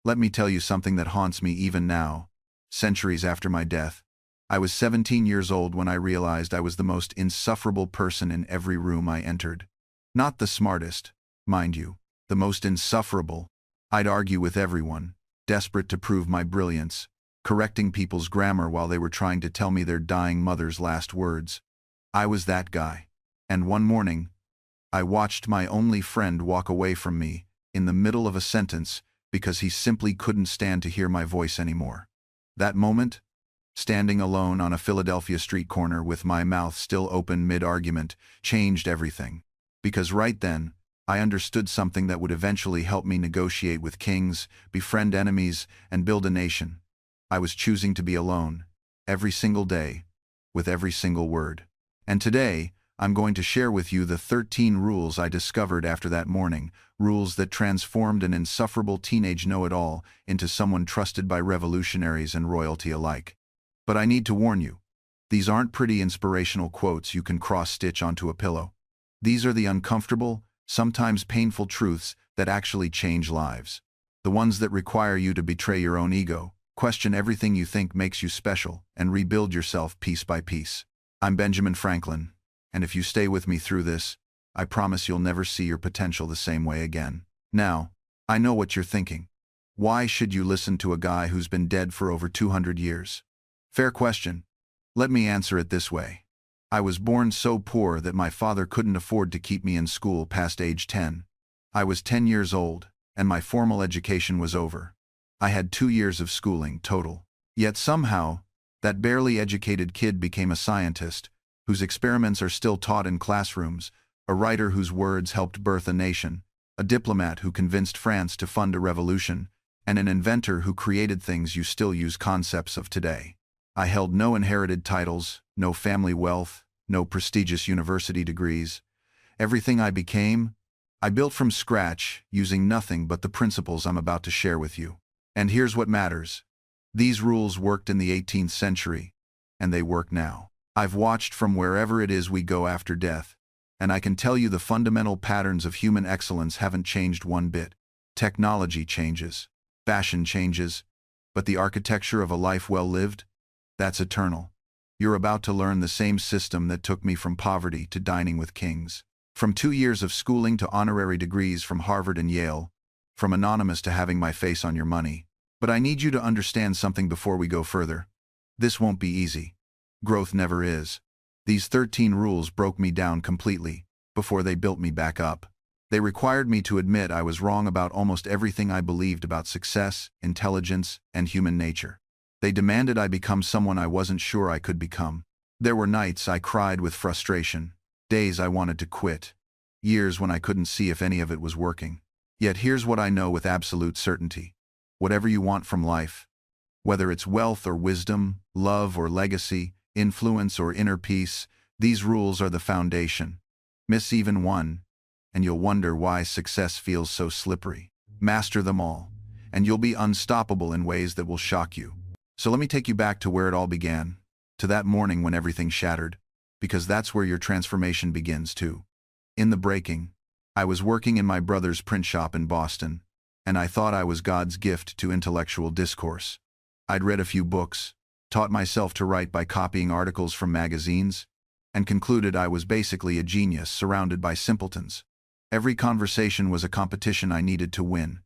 Let me tell you something that haunts me even now, centuries after my death. I was 17 years old when I realized I was the most insufferable person in every room I entered. Not the smartest, mind you, the most insufferable. I'd argue with everyone, desperate to prove my brilliance, correcting people's grammar while they were trying to tell me their dying mother's last words. I was that guy. And one morning, I watched my only friend walk away from me in the middle of a sentence because he simply couldn't stand to hear my voice anymore. That moment, standing alone on a Philadelphia street corner with my mouth still open mid-argument, changed everything. Because right then, I understood something that would eventually help me negotiate with kings, befriend enemies, and build a nation. I was choosing to be alone, every single day, with every single word. And today, I'm going to share with you the 13 rules I discovered after that morning, rules that transformed an insufferable teenage know-it-all into someone trusted by revolutionaries and royalty alike. But I need to warn you, these aren't pretty inspirational quotes you can cross-stitch onto a pillow. These are the uncomfortable, sometimes painful truths that actually change lives. The ones that require you to betray your own ego, question everything you think makes you special, and rebuild yourself piece by piece. I'm Benjamin Franklin, and if you stay with me through this, I promise you'll never see your potential the same way again. Now, I know what you're thinking. Why should you listen to a guy who's been dead for over 200 years? Fair question. Let me answer it this way. I was born so poor that my father couldn't afford to keep me in school past age 10. I was 10 years old, and my formal education was over. I had 2 years of schooling total. Yet somehow, that barely educated kid became a scientist, whose experiments are still taught in classrooms, a writer whose words helped birth a nation, a diplomat who convinced France to fund a revolution, and an inventor who created things you still use concepts of today. I held no inherited titles, no family wealth, no prestigious university degrees. Everything I became, I built from scratch, using nothing but the principles I'm about to share with you. And here's what matters. These rules worked in the 18th century, and they work now. I've watched from wherever it is we go after death, and I can tell you the fundamental patterns of human excellence haven't changed one bit. Technology changes, fashion changes, but the architecture of a life well lived? That's eternal. You're about to learn the same system that took me from poverty to dining with kings. From 2 years of schooling to honorary degrees from Harvard and Yale, from anonymous to having my face on your money. But I need you to understand something before we go further. This won't be easy. Growth never is. These 13 rules broke me down completely, before they built me back up. They required me to admit I was wrong about almost everything I believed about success, intelligence, and human nature. They demanded I become someone I wasn't sure I could become. There were nights I cried with frustration, days I wanted to quit, years when I couldn't see if any of it was working. Yet here's what I know with absolute certainty. Whatever you want from life, whether it's wealth or wisdom, love or legacy, influence or inner peace, these rules are the foundation. Miss even one, and you'll wonder why success feels so slippery. Master them all, and you'll be unstoppable in ways that will shock you. So let me take you back to where it all began, to that morning when everything shattered, because that's where your transformation begins too. In the breaking, I was working in my brother's print shop in Boston, and I thought I was God's gift to intellectual discourse. I'd read a few books, taught myself to write by copying articles from magazines, and concluded I was basically a genius surrounded by simpletons. Every conversation was a competition I needed to win.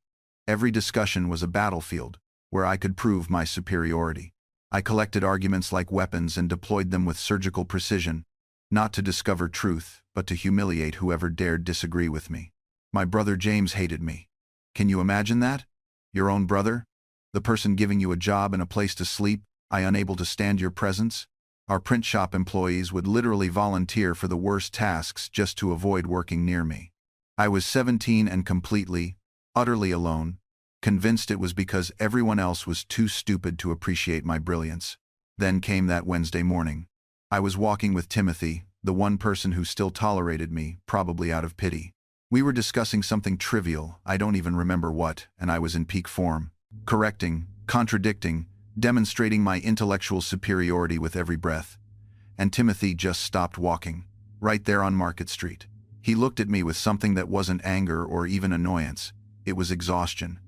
Every discussion was a battlefield where I could prove my superiority. I collected arguments like weapons and deployed them with surgical precision, not to discover truth, but to humiliate whoever dared disagree with me. My brother James hated me. Can you imagine that? Your own brother? The person giving you a job and a place to sleep, unable to stand your presence? Our print shop employees would literally volunteer for the worst tasks just to avoid working near me. I was 17 and completely, utterly alone, convinced it was because everyone else was too stupid to appreciate my brilliance. Then came that Wednesday morning. I was walking with Timothy, the one person who still tolerated me, probably out of pity. We were discussing something trivial, I don't even remember what, and I was in peak form. Correcting, contradicting, demonstrating my intellectual superiority with every breath. And Timothy just stopped walking, right there on Market Street. He looked at me with something that wasn't anger or even annoyance. It was exhaustion.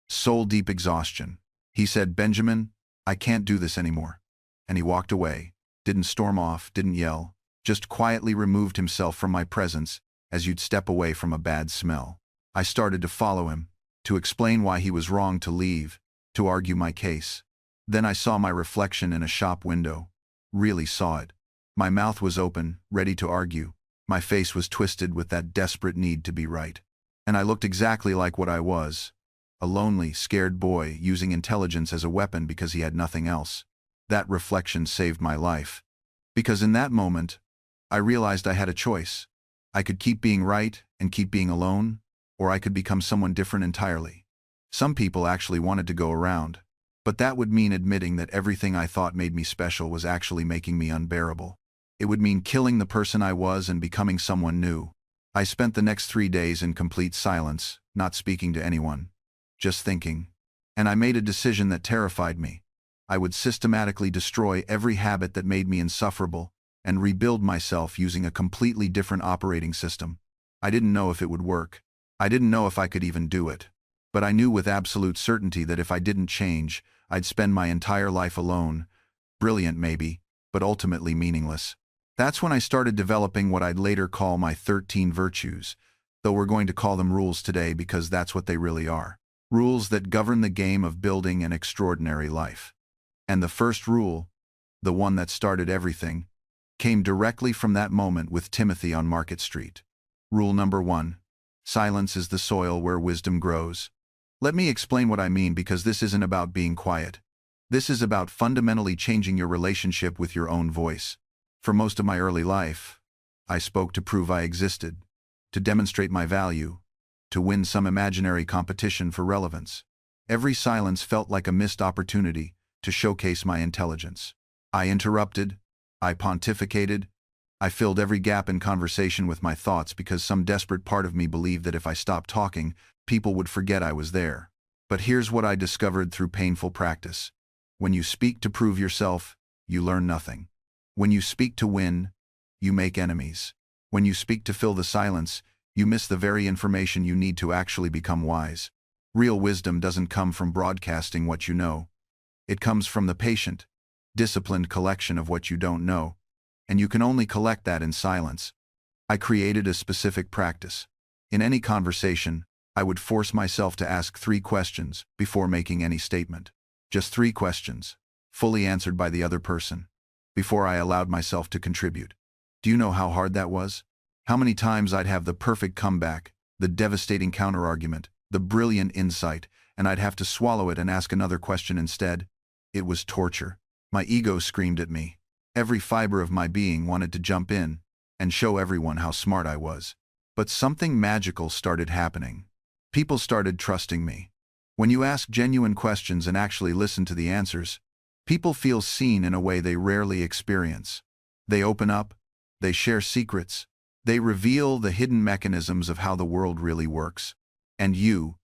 soul-deep exhaustion. He said, "Benjamin, I can't do this anymore." And he walked away, didn't storm off, didn't yell, just quietly removed himself from my presence as you'd step away from a bad smell. I started to follow him, to explain why he was wrong to leave, to argue my case. Then I saw my reflection in a shop window. Really saw it. My mouth was open, ready to argue. My face was twisted with that desperate need to be right. And I looked exactly like what I was. A lonely, scared boy using intelligence as a weapon because he had nothing else. That reflection saved my life. Because in that moment, I realized I had a choice. I could keep being right and keep being alone, or I could become someone different entirely. Some people actually wanted to go around, but that would mean admitting that everything I thought made me special was actually making me unbearable. It would mean killing the person I was and becoming someone new. I spent the next 3 days in complete silence, not speaking to anyone, just thinking. And I made a decision that terrified me. I would systematically destroy every habit that made me insufferable and rebuild myself using a completely different operating system. I didn't know if it would work. I didn't know if I could even do it. But I knew with absolute certainty that if I didn't change, I'd spend my entire life alone. Brilliant maybe, but ultimately meaningless. That's when I started developing what I'd later call my 13 virtues, though we're going to call them rules today because that's what they really are. Rules that govern the game of building an extraordinary life. And the first rule, the one that started everything, came directly from that moment with Timothy on Market Street. Rule number 1. Silence is the soil where wisdom grows. Let me explain what I mean because this isn't about being quiet. This is about fundamentally changing your relationship with your own voice. For most of my early life, I spoke to prove I existed, to demonstrate my value, to win some imaginary competition for relevance. Every silence felt like a missed opportunity to showcase my intelligence. I interrupted, I pontificated, I filled every gap in conversation with my thoughts because some desperate part of me believed that if I stopped talking, people would forget I was there. But here's what I discovered through painful practice. When you speak to prove yourself, you learn nothing. When you speak to win, you make enemies. When you speak to fill the silence, you miss the very information you need to actually become wise. Real wisdom doesn't come from broadcasting what you know. It comes from the patient, disciplined collection of what you don't know, and you can only collect that in silence. I created a specific practice. In any conversation, I would force myself to ask 3 questions before making any statement. Just 3 questions, fully answered by the other person, before I allowed myself to contribute. Do you know how hard that was? How many times I'd have the perfect comeback, the devastating counterargument, the brilliant insight, and I'd have to swallow it and ask another question instead? It was torture. My ego screamed at me. Every fiber of my being wanted to jump in and show everyone how smart I was. But something magical started happening. People started trusting me. When you ask genuine questions and actually listen to the answers, people feel seen in a way they rarely experience. They open up, they share secrets, they reveal the hidden mechanisms of how the world really works. And you,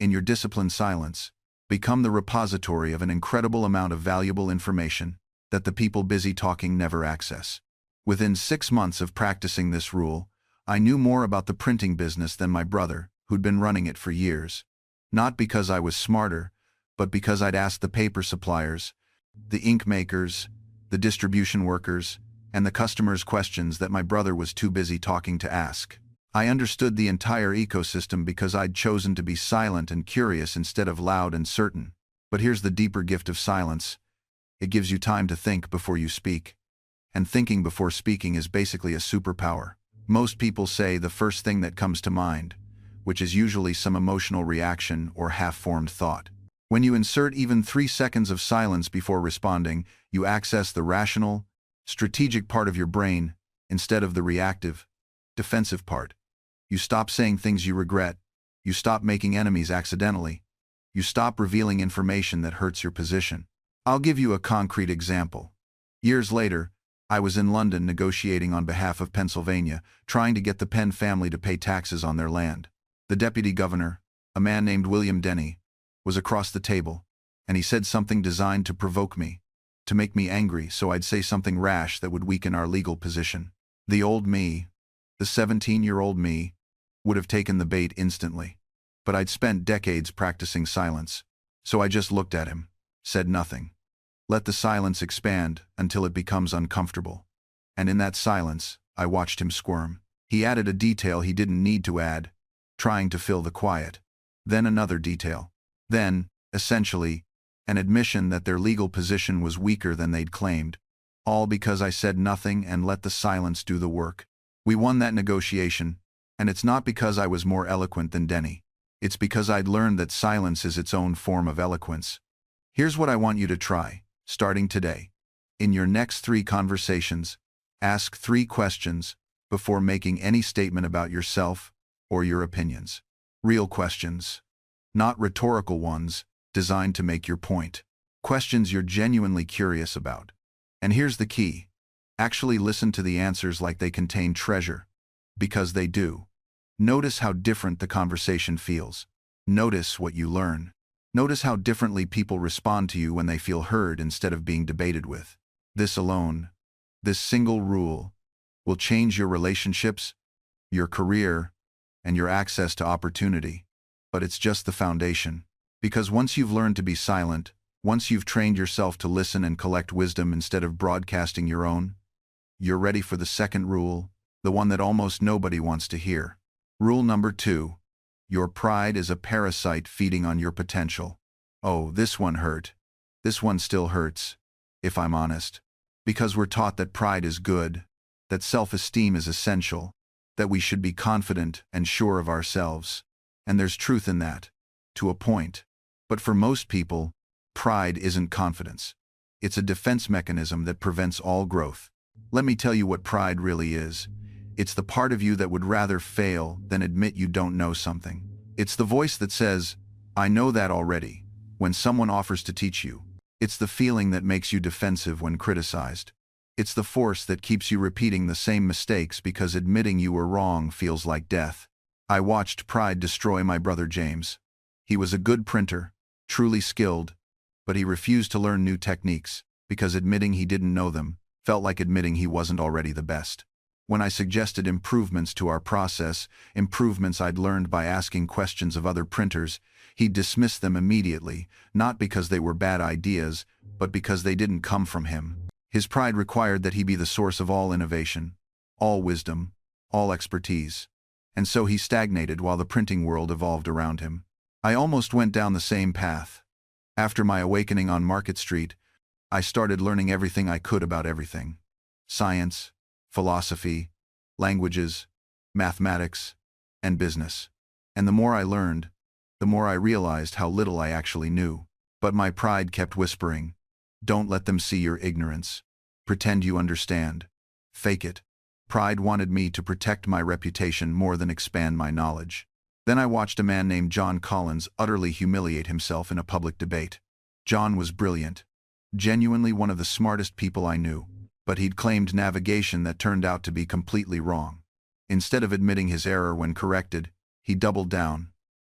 in your disciplined silence, become the repository of an incredible amount of valuable information that the people busy talking never access. Within 6 months of practicing this rule, I knew more about the printing business than my brother, who'd been running it for years. Not because I was smarter, but because I'd asked the paper suppliers, the ink makers, the distribution workers, and the customers questions that my brother was too busy talking to ask. I understood the entire ecosystem because I'd chosen to be silent and curious instead of loud and certain. But here's the deeper gift of silence. It gives you time to think before you speak. And thinking before speaking is basically a superpower. Most people say the first thing that comes to mind, which is usually some emotional reaction or half-formed thought. When you insert even 3 seconds of silence before responding, you access the rational, strategic part of your brain instead of the reactive, defensive part. You stop saying things you regret. You stop making enemies accidentally. You stop revealing information that hurts your position. I'll give you a concrete example. Years later, I was in London negotiating on behalf of Pennsylvania, trying to get the Penn family to pay taxes on their land. The deputy governor, a man named William Denny, was across the table, and he said something designed to provoke me, to make me angry so I'd say something rash that would weaken our legal position. The old me, the 17-year-old me, would have taken the bait instantly. but I'd spent decades practicing silence. So I just looked at him, said nothing. Let the silence expand until it becomes uncomfortable. And in that silence, I watched him squirm. He added a detail he didn't need to add, trying to fill the quiet. Then another detail. Then, essentially, an admission that their legal position was weaker than they'd claimed. All because I said nothing and let the silence do the work. We won that negotiation, and it's not because I was more eloquent than Denny. It's because I'd learned that silence is its own form of eloquence. Here's what I want you to try, starting today. In your next 3 conversations, ask 3 questions before making any statement about yourself or your opinions. Real questions, not rhetorical ones designed to make your point. Questions you're genuinely curious about. And here's the key. Actually listen to the answers like they contain treasure, because they do. Notice how different the conversation feels. Notice what you learn. Notice how differently people respond to you when they feel heard instead of being debated with. This alone, this single rule, will change your relationships, your career, and your access to opportunity. But it's just the foundation. Because once you've learned to be silent, once you've trained yourself to listen and collect wisdom instead of broadcasting your own, you're ready for the second rule, the one that almost nobody wants to hear. Rule number 2. Your pride is a parasite feeding on your potential. Oh, this one hurt. This one still hurts, if I'm honest. Because we're taught that pride is good, that self-esteem is essential, that we should be confident and sure of ourselves. And there's truth in that, to a point. But for most people, pride isn't confidence. It's a defense mechanism that prevents all growth. Let me tell you what pride really is. It's the part of you that would rather fail than admit you don't know something. It's the voice that says, "I know that already," when someone offers to teach you. It's the feeling that makes you defensive when criticized. It's the force that keeps you repeating the same mistakes because admitting you were wrong feels like death. I watched pride destroy my brother James. He was a good printer, truly skilled, but he refused to learn new techniques because admitting he didn't know them felt like admitting he wasn't already the best. When I suggested improvements to our process, improvements I'd learned by asking questions of other printers, he dismissed them immediately, not because they were bad ideas, but because they didn't come from him. His pride required that he be the source of all innovation, all wisdom, all expertise. And so he stagnated while the printing world evolved around him. I almost went down the same path. After my awakening on Market Street, I started learning everything I could about everything. Science, philosophy, languages, mathematics, and business. And the more I learned, the more I realized how little I actually knew. But my pride kept whispering, "Don't let them see your ignorance. Pretend you understand. Fake it." Pride wanted me to protect my reputation more than expand my knowledge. Then I watched a man named John Collins utterly humiliate himself in a public debate. John was brilliant, genuinely one of the smartest people I knew, but he'd claimed navigation that turned out to be completely wrong. Instead of admitting his error when corrected, he doubled down,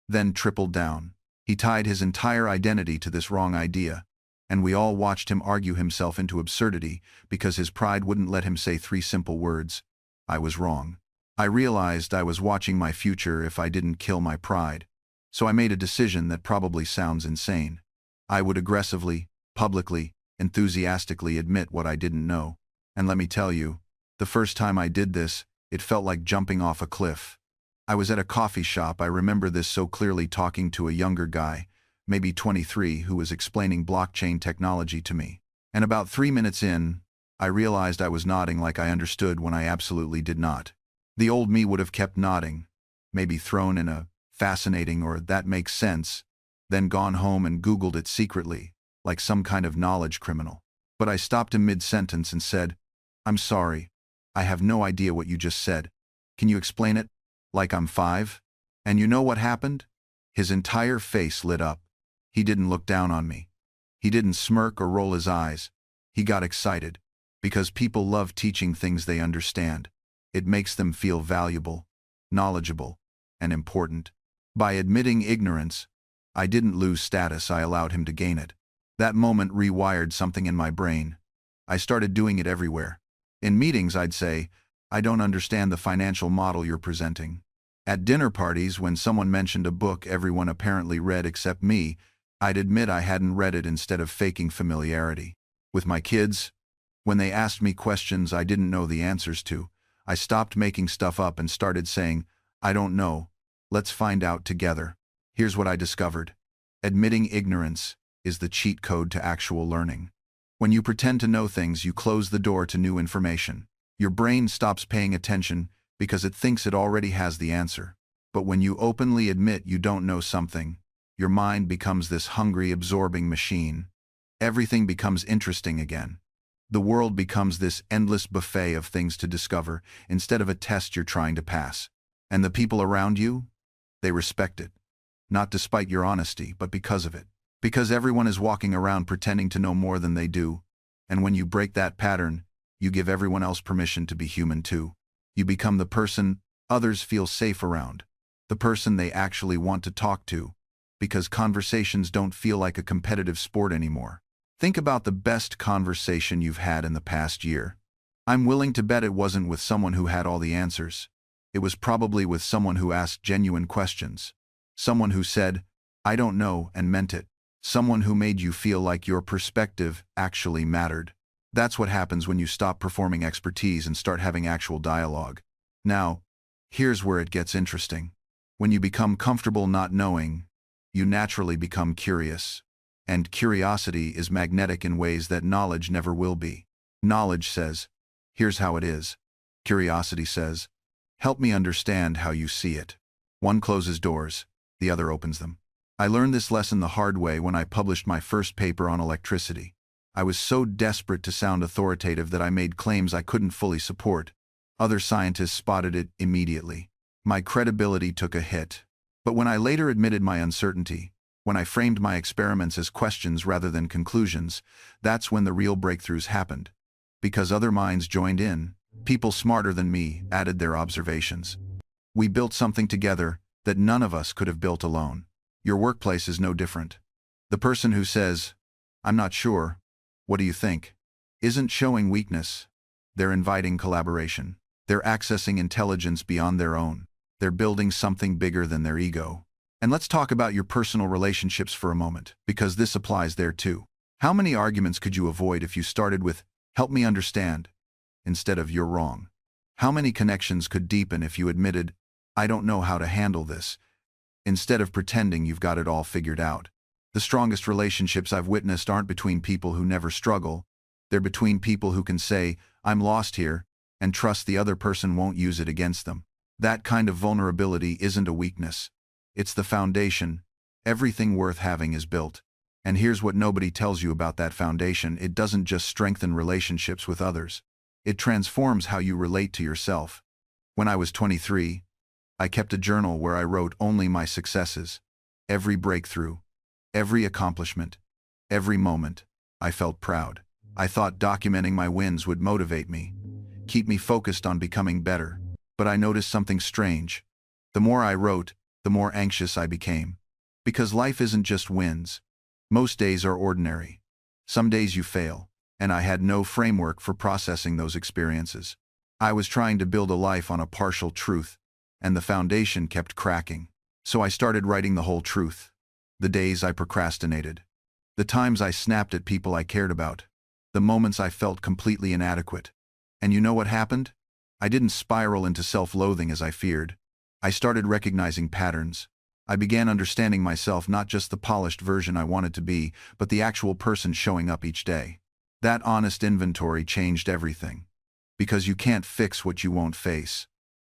then tripled down. He tied his entire identity to this wrong idea, and we all watched him argue himself into absurdity because his pride wouldn't let him say 3 simple words: "I was wrong." I realized I was watching my future if I didn't kill my pride, so I made a decision that probably sounds insane. I would aggressively, publicly, enthusiastically admit what I didn't know. And let me tell you, the first time I did this, it felt like jumping off a cliff. I was at a coffee shop. I remember this so clearly, talking to a younger guy, maybe 23, who was explaining blockchain technology to me. And about 3 minutes in, I realized I was nodding like I understood when I absolutely did not. The old me would have kept nodding, maybe thrown in a fascinating or "that makes sense," then gone home and Googled it secretly, like some kind of knowledge criminal. But I stopped him mid-sentence and said, "I'm sorry, I have no idea what you just said. Can you explain it? Like I'm 5? And you know what happened? His entire face lit up. He didn't look down on me. He didn't smirk or roll his eyes. He got excited, because people love teaching things they understand. It makes them feel valuable, knowledgeable, and important. By admitting ignorance, I didn't lose status, I allowed him to gain it. That moment rewired something in my brain. I started doing it everywhere. In meetings, I'd say, "I don't understand the financial model you're presenting." At dinner parties, when someone mentioned a book everyone apparently read except me, I'd admit I hadn't read it instead of faking familiarity. With my kids, when they asked me questions I didn't know the answers to, I stopped making stuff up and started saying, "I don't know. Let's find out together." Here's what I discovered. Admitting ignorance is the cheat code to actual learning. When you pretend to know things, you close the door to new information. Your brain stops paying attention because it thinks it already has the answer. But when you openly admit you don't know something, your mind becomes this hungry, absorbing machine. Everything becomes interesting again. The world becomes this endless buffet of things to discover instead of a test you're trying to pass. And the people around you? They respect it. Not despite your honesty, but because of it. Because everyone is walking around pretending to know more than they do. And when you break that pattern, you give everyone else permission to be human too. You become the person others feel safe around. The person they actually want to talk to. Because conversations don't feel like a competitive sport anymore. Think about the best conversation you've had in the past year. I'm willing to bet it wasn't with someone who had all the answers. It was probably with someone who asked genuine questions. Someone who said, "I don't know," and meant it. Someone who made you feel like your perspective actually mattered. That's what happens when you stop performing expertise and start having actual dialogue. Now, here's where it gets interesting. When you become comfortable not knowing, you naturally become curious. And curiosity is magnetic in ways that knowledge never will be. Knowledge says, "Here's how it is." Curiosity says, "Help me understand how you see it." One closes doors, the other opens them. I learned this lesson the hard way when I published my first paper on electricity. I was so desperate to sound authoritative that I made claims I couldn't fully support. Other scientists spotted it immediately. My credibility took a hit. But when I later admitted my uncertainty, when I framed my experiments as questions rather than conclusions, that's when the real breakthroughs happened. Because other minds joined in, people smarter than me added their observations. We built something together that none of us could have built alone. Your workplace is no different. The person who says, "I'm not sure, what do you think?" isn't showing weakness. They're inviting collaboration. They're accessing intelligence beyond their own. They're building something bigger than their ego. And let's talk about your personal relationships for a moment, because this applies there too. How many arguments could you avoid if you started with, "Help me understand," instead of "You're wrong"? How many connections could deepen if you admitted, "I don't know how to handle this," instead of pretending you've got it all figured out? The strongest relationships I've witnessed aren't between people who never struggle. They're between people who can say, "I'm lost here," and trust the other person won't use it against them. That kind of vulnerability isn't a weakness. It's the foundation. Everything worth having is built. And here's what nobody tells you about that foundation. It doesn't just strengthen relationships with others. It transforms how you relate to yourself. When I was 23, I kept a journal where I wrote only my successes. Every breakthrough, every accomplishment, every moment, I felt proud. I thought documenting my wins would motivate me, keep me focused on becoming better. But I noticed something strange. The more I wrote, the more anxious I became. Because life isn't just wins. Most days are ordinary. Some days you fail, and I had no framework for processing those experiences. I was trying to build a life on a partial truth, and the foundation kept cracking. So I started writing the whole truth. The days I procrastinated. The times I snapped at people I cared about. The moments I felt completely inadequate. And you know what happened? I didn't spiral into self-loathing as I feared. I started recognizing patterns. I began understanding myself, not just the polished version I wanted to be, but the actual person showing up each day. That honest inventory changed everything. Because you can't fix what you won't face.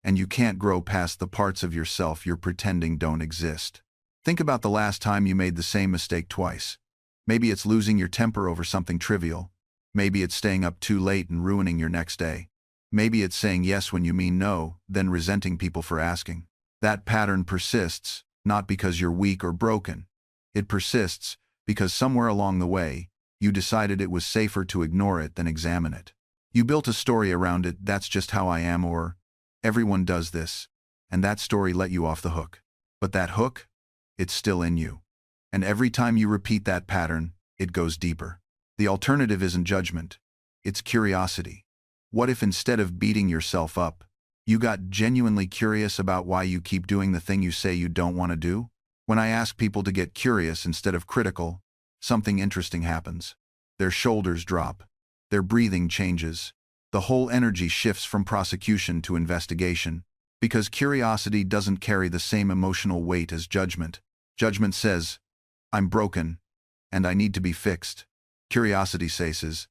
And you can't grow past the parts of yourself you're pretending don't exist. Think about the last time you made the same mistake twice. Maybe it's losing your temper over something trivial. Maybe it's staying up too late and ruining your next day. Maybe it's saying yes when you mean no, then resenting people for asking. That pattern persists, not because you're weak or broken. It persists because somewhere along the way, you decided it was safer to ignore it than examine it. You built a story around it, "That's just how I am," or "Everyone does this," and that story let you off the hook. But that hook? It's still in you. And every time you repeat that pattern, it goes deeper. The alternative isn't judgment. It's curiosity. What if instead of beating yourself up, You got genuinely curious about why you keep doing the thing you say you don't want to do? When I ask people to get curious instead of critical, something interesting happens. Their shoulders drop. Their breathing changes. The whole energy shifts from prosecution to investigation, because curiosity doesn't carry the same emotional weight as judgment. Judgment says, I'm broken, and I need to be fixed. Curiosity says,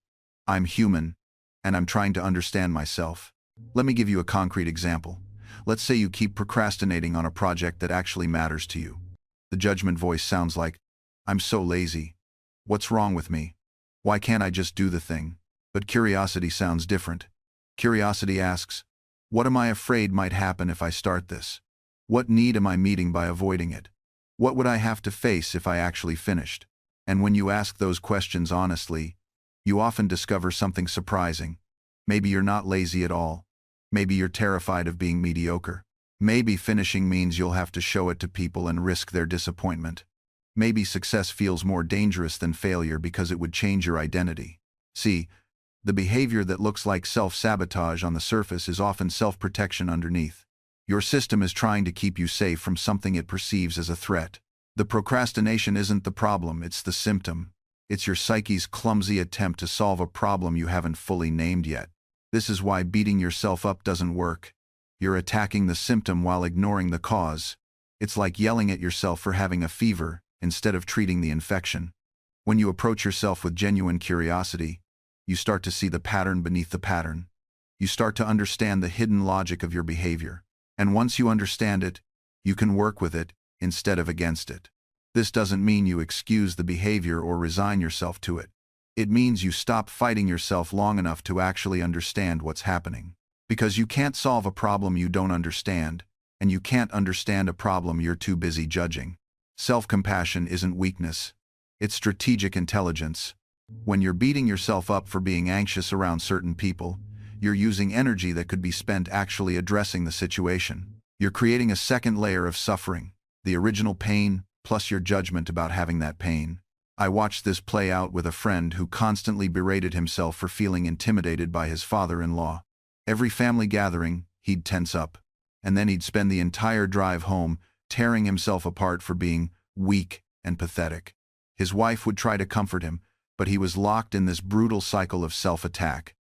I'm human, and I'm trying to understand myself. Let me give you a concrete example. Let's say you keep procrastinating on a project that actually matters to you. The judgment voice sounds like, I'm so lazy. What's wrong with me? Why can't I just do the thing? But curiosity sounds different. Curiosity asks, what am I afraid might happen if I start this? What need am I meeting by avoiding it? What would I have to face if I actually finished? And when you ask those questions honestly, you often discover something surprising. Maybe you're not lazy at all. Maybe you're terrified of being mediocre. Maybe finishing means you'll have to show it to people and risk their disappointment. Maybe success feels more dangerous than failure because it would change your identity. See, the behavior that looks like self-sabotage on the surface is often self-protection underneath. Your system is trying to keep you safe from something it perceives as a threat. The procrastination isn't the problem, it's the symptom. It's your psyche's clumsy attempt to solve a problem you haven't fully named yet. This is why beating yourself up doesn't work. You're attacking the symptom while ignoring the cause. It's like yelling at yourself for having a fever instead of treating the infection. When you approach yourself with genuine curiosity, you start to see the pattern beneath the pattern. You start to understand the hidden logic of your behavior. And once you understand it, you can work with it instead of against it. This doesn't mean you excuse the behavior or resign yourself to it. It means you stop fighting yourself long enough to actually understand what's happening. Because you can't solve a problem you don't understand, and you can't understand a problem you're too busy judging. Self-compassion isn't weakness. It's strategic intelligence. When you're beating yourself up for being anxious around certain people, you're using energy that could be spent actually addressing the situation. You're creating a second layer of suffering, the original pain plus your judgment about having that pain. I watched this play out with a friend who constantly berated himself for feeling intimidated by his father-in-law. Every family gathering, he'd tense up, and then he'd spend the entire drive home tearing himself apart for being weak and pathetic. His wife would try to comfort him, but he was locked in this brutal cycle of self-attack.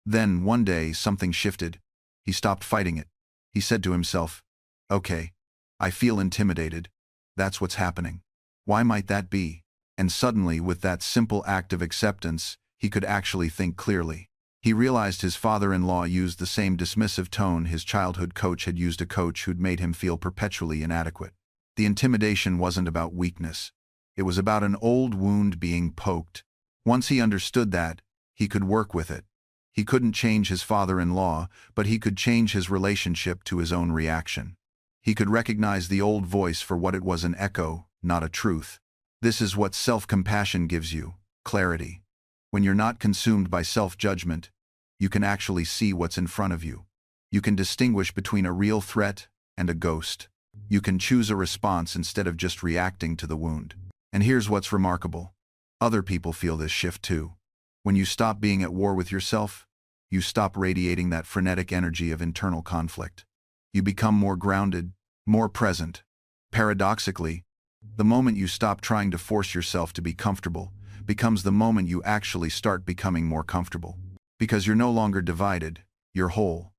Then, one day, something shifted. He stopped fighting it. He said to himself, okay, I feel intimidated. That's what's happening. Why might that be? And suddenly, with that simple act of acceptance, he could actually think clearly. He realized his father-in-law used the same dismissive tone his childhood coach had used, a coach who'd made him feel perpetually inadequate. The intimidation wasn't about weakness. It was about an old wound being poked. Once he understood that, he could work with it. He couldn't change his father-in-law, but he could change his relationship to his own reaction. He could recognize the old voice for what it was, an echo, not a truth. This is what self-compassion gives you, clarity. When you're not consumed by self-judgment, you can actually see what's in front of you. You can distinguish between a real threat and a ghost. You can choose a response instead of just reacting to the wound. And here's what's remarkable. Other people feel this shift too. When you stop being at war with yourself, you stop radiating that frenetic energy of internal conflict. You become more grounded, more present. Paradoxically, the moment you stop trying to force yourself to be comfortable becomes the moment you actually start becoming more comfortable. Because you're no longer divided, you're whole.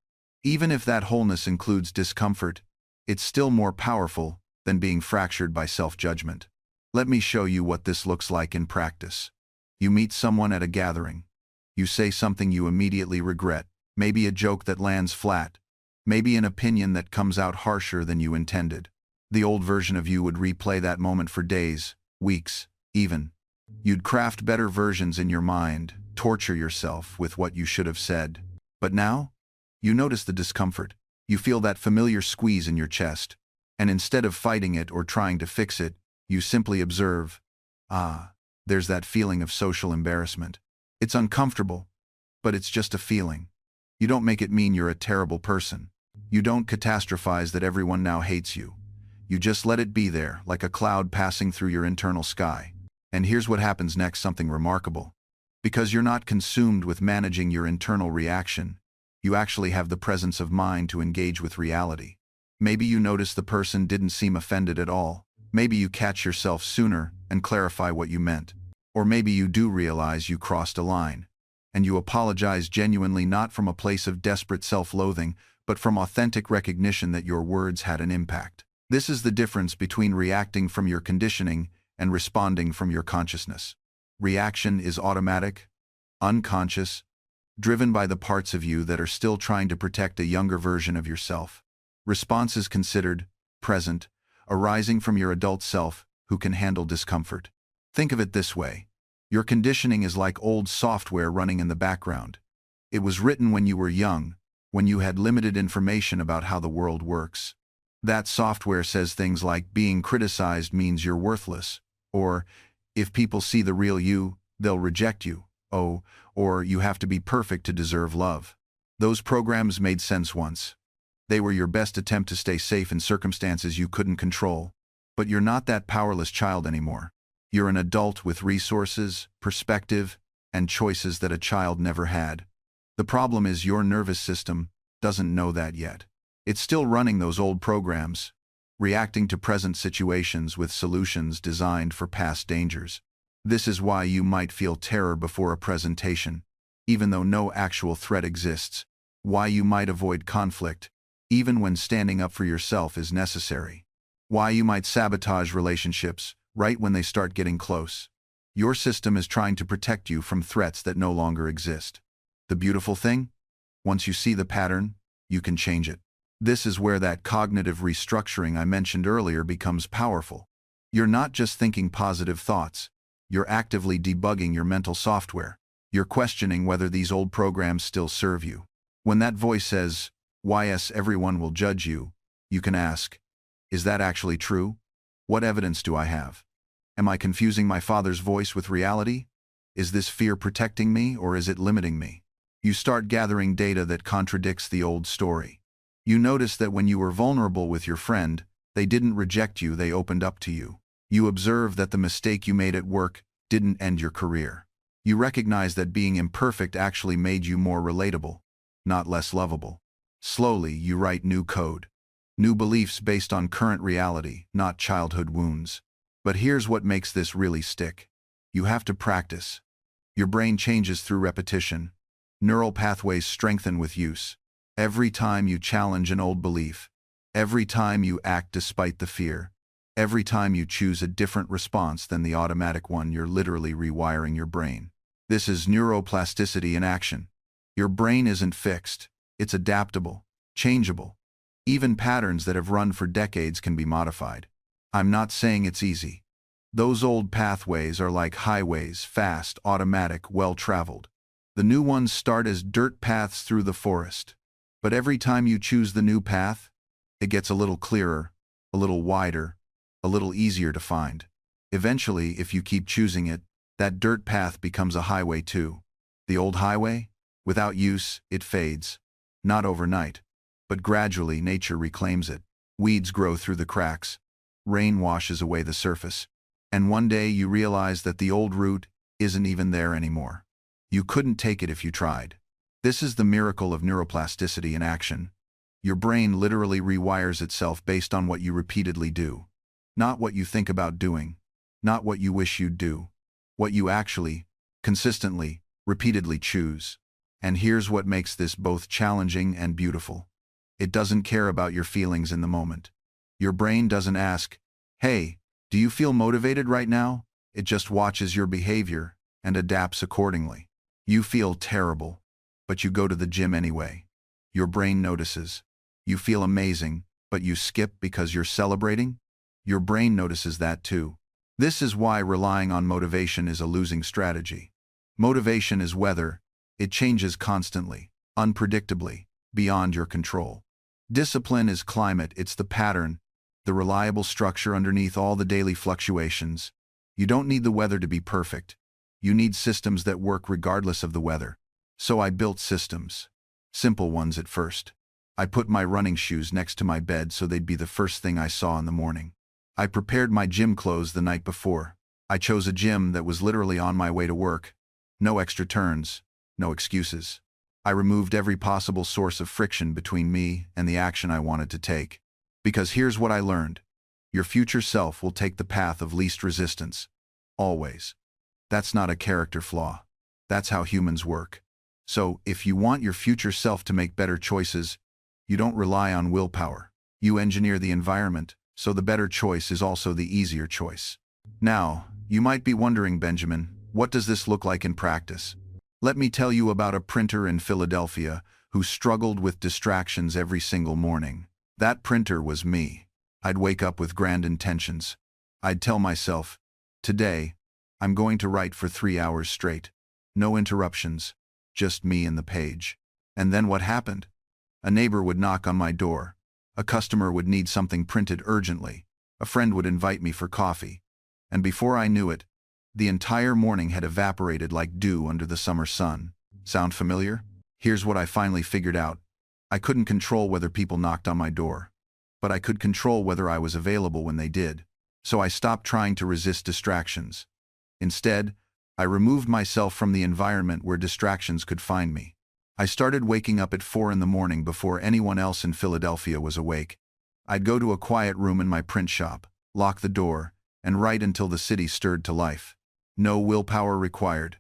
Even if that wholeness includes discomfort, it's still more powerful than being fractured by self-judgment. Let me show you what this looks like in practice. You meet someone at a gathering. You say something you immediately regret, maybe a joke that lands flat, maybe an opinion that comes out harsher than you intended. The old version of you would replay that moment for days, weeks, even. You'd craft better versions in your mind, torture yourself with what you should have said. But now, you notice the discomfort. You feel that familiar squeeze in your chest. And instead of fighting it or trying to fix it, you simply observe, there's that feeling of social embarrassment. It's uncomfortable, but it's just a feeling. You don't make it mean you're a terrible person. You don't catastrophize that everyone now hates you. You just let it be there, like a cloud passing through your internal sky. And here's what happens next, something remarkable. Because you're not consumed with managing your internal reaction, You actually have the presence of mind to engage with reality. Maybe you notice the person didn't seem offended at all. Maybe you catch yourself sooner and clarify what you meant. Or maybe you do realize you crossed a line. And you apologize genuinely, not from a place of desperate self-loathing, but from authentic recognition that your words had an impact. This is the difference between reacting from your conditioning and responding from your consciousness. Reaction is automatic, unconscious, driven by the parts of you that are still trying to protect a younger version of yourself. Response is considered, present, arising from your adult self who can handle discomfort. Think of it this way. Your conditioning is like old software running in the background. It was written when you were young, when you had limited information about how the world works. That software says things like being criticized means you're worthless, or if people see the real you, they'll reject you, or you have to be perfect to deserve love. Those programs made sense once. They were your best attempt to stay safe in circumstances you couldn't control. But you're not that powerless child anymore. You're an adult with resources, perspective, and choices that a child never had. The problem is your nervous system doesn't know that yet. It's still running those old programs, reacting to present situations with solutions designed for past dangers. This is why you might feel terror before a presentation, even though no actual threat exists. Why you might avoid conflict, even when standing up for yourself is necessary. Why you might sabotage relationships right when they start getting close. Your system is trying to protect you from threats that no longer exist. The beautiful thing? Once you see the pattern, you can change it. This is where that cognitive restructuring I mentioned earlier becomes powerful. You're not just thinking positive thoughts. You're actively debugging your mental software. You're questioning whether these old programs still serve you. When that voice says, "Yes, everyone will judge you," you can ask, is that actually true? What evidence do I have? Am I confusing my father's voice with reality? Is this fear protecting me, or is it limiting me? You start gathering data that contradicts the old story. You notice that when you were vulnerable with your friend, they didn't reject you, they opened up to you. You observe that the mistake you made at work didn't end your career. You recognize that being imperfect actually made you more relatable, not less lovable. Slowly, you write new code. New beliefs based on current reality, not childhood wounds. But here's what makes this really stick. You have to practice. Your brain changes through repetition. Neural pathways strengthen with use. Every time you challenge an old belief, every time you act despite the fear, every time you choose a different response than the automatic one, you're literally rewiring your brain. This is neuroplasticity in action. Your brain isn't fixed. It's adaptable, changeable. Even patterns that have run for decades can be modified. I'm not saying it's easy. Those old pathways are like highways, fast, automatic, well-traveled. The new ones start as dirt paths through the forest. But every time you choose the new path, it gets a little clearer, a little wider, a little easier to find. Eventually, if you keep choosing it, that dirt path becomes a highway too. The old highway? Without use, it fades. Not overnight. But gradually, nature reclaims it. Weeds grow through the cracks. Rain washes away the surface. And one day you realize that the old route isn't even there anymore. You couldn't take it if you tried. This is the miracle of neuroplasticity in action. Your brain literally rewires itself based on what you repeatedly do. Not what you think about doing. Not what you wish you'd do. What you actually, consistently, repeatedly choose. And here's what makes this both challenging and beautiful. It doesn't care about your feelings in the moment. Your brain doesn't ask, "Hey, do you feel motivated right now?" It just watches your behavior and adapts accordingly. You feel terrible, but you go to the gym anyway. Your brain notices. You feel amazing, but you skip because you're celebrating? Your brain notices that too. This is why relying on motivation is a losing strategy. Motivation is weather. It changes constantly, unpredictably, beyond your control. Discipline is climate. It's the pattern, the reliable structure underneath all the daily fluctuations. You don't need the weather to be perfect. You need systems that work regardless of the weather. So I built systems. Simple ones at first. I put my running shoes next to my bed so they'd be the first thing I saw in the morning. I prepared my gym clothes the night before. I chose a gym that was literally on my way to work. No extra turns, no excuses. I removed every possible source of friction between me and the action I wanted to take. Because here's what I learned. Your future self will take the path of least resistance. Always. That's not a character flaw. That's how humans work. So, if you want your future self to make better choices, you don't rely on willpower. You engineer the environment, so the better choice is also the easier choice. Now, you might be wondering, Benjamin, what does this look like in practice? Let me tell you about a printer in Philadelphia who struggled with distractions every single morning. That printer was me. I'd wake up with grand intentions. I'd tell myself, today, I'm going to write for 3 hours straight. No interruptions, just me and the page. And then what happened? A neighbor would knock on my door. A customer would need something printed urgently. A friend would invite me for coffee. And before I knew it, the entire morning had evaporated like dew under the summer sun. Sound familiar? Here's what I finally figured out. I couldn't control whether people knocked on my door, but I could control whether I was available when they did. So I stopped trying to resist distractions. Instead, I removed myself from the environment where distractions could find me. I started waking up at 4 in the morning before anyone else in Philadelphia was awake. I'd go to a quiet room in my print shop, lock the door, and write until the city stirred to life. No willpower required.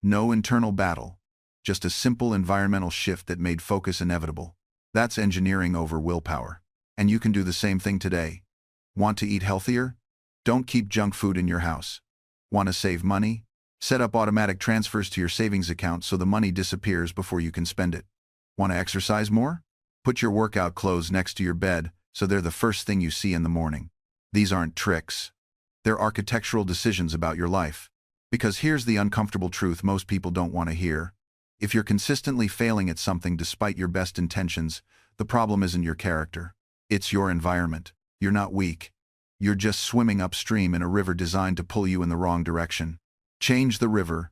No internal battle. Just a simple environmental shift that made focus inevitable. That's engineering over willpower. And you can do the same thing today. Want to eat healthier? Don't keep junk food in your house. Want to save money? Set up automatic transfers to your savings account so the money disappears before you can spend it. Want to exercise more? Put your workout clothes next to your bed so they're the first thing you see in the morning. These aren't tricks. They're architectural decisions about your life. Because here's the uncomfortable truth most people don't want to hear. If you're consistently failing at something despite your best intentions, the problem isn't your character. It's your environment. You're not weak. You're just swimming upstream in a river designed to pull you in the wrong direction. Change the river,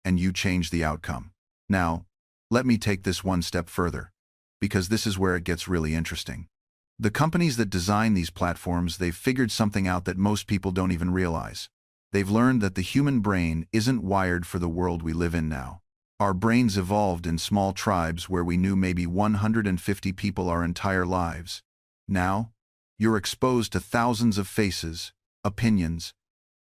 and you change the outcome. Now, let me take this one step further, because this is where it gets really interesting. The companies that design these platforms, they've figured something out that most people don't even realize. They've learned that the human brain isn't wired for the world we live in now. Our brains evolved in small tribes where we knew maybe 150 people our entire lives. Now, you're exposed to thousands of faces, opinions,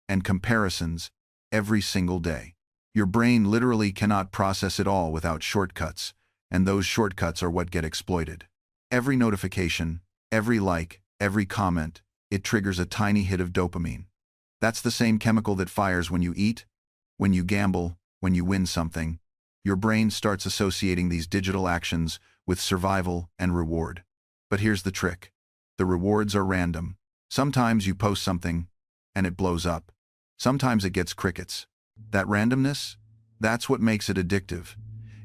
and comparisons every single day. Your brain literally cannot process it all without shortcuts, and those shortcuts are what get exploited. Every notification, every like, every comment, it triggers a tiny hit of dopamine. That's the same chemical that fires when you eat, when you gamble, when you win something. Your brain starts associating these digital actions with survival and reward. But here's the trick. The rewards are random. Sometimes you post something, and it blows up. Sometimes it gets crickets. That randomness, that's what makes it addictive.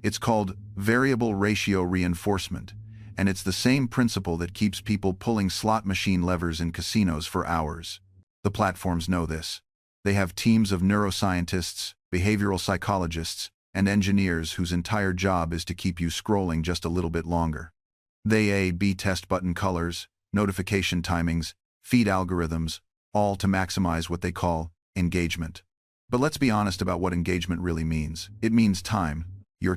It's called variable ratio reinforcement, and it's the same principle that keeps people pulling slot machine levers in casinos for hours. The platforms know this. They have teams of neuroscientists, behavioral psychologists, and engineers whose entire job is to keep you scrolling just a little bit longer. They A/B test button colors, notification timings, feed algorithms, all to maximize what they call engagement. But let's be honest about what engagement really means. It means time, your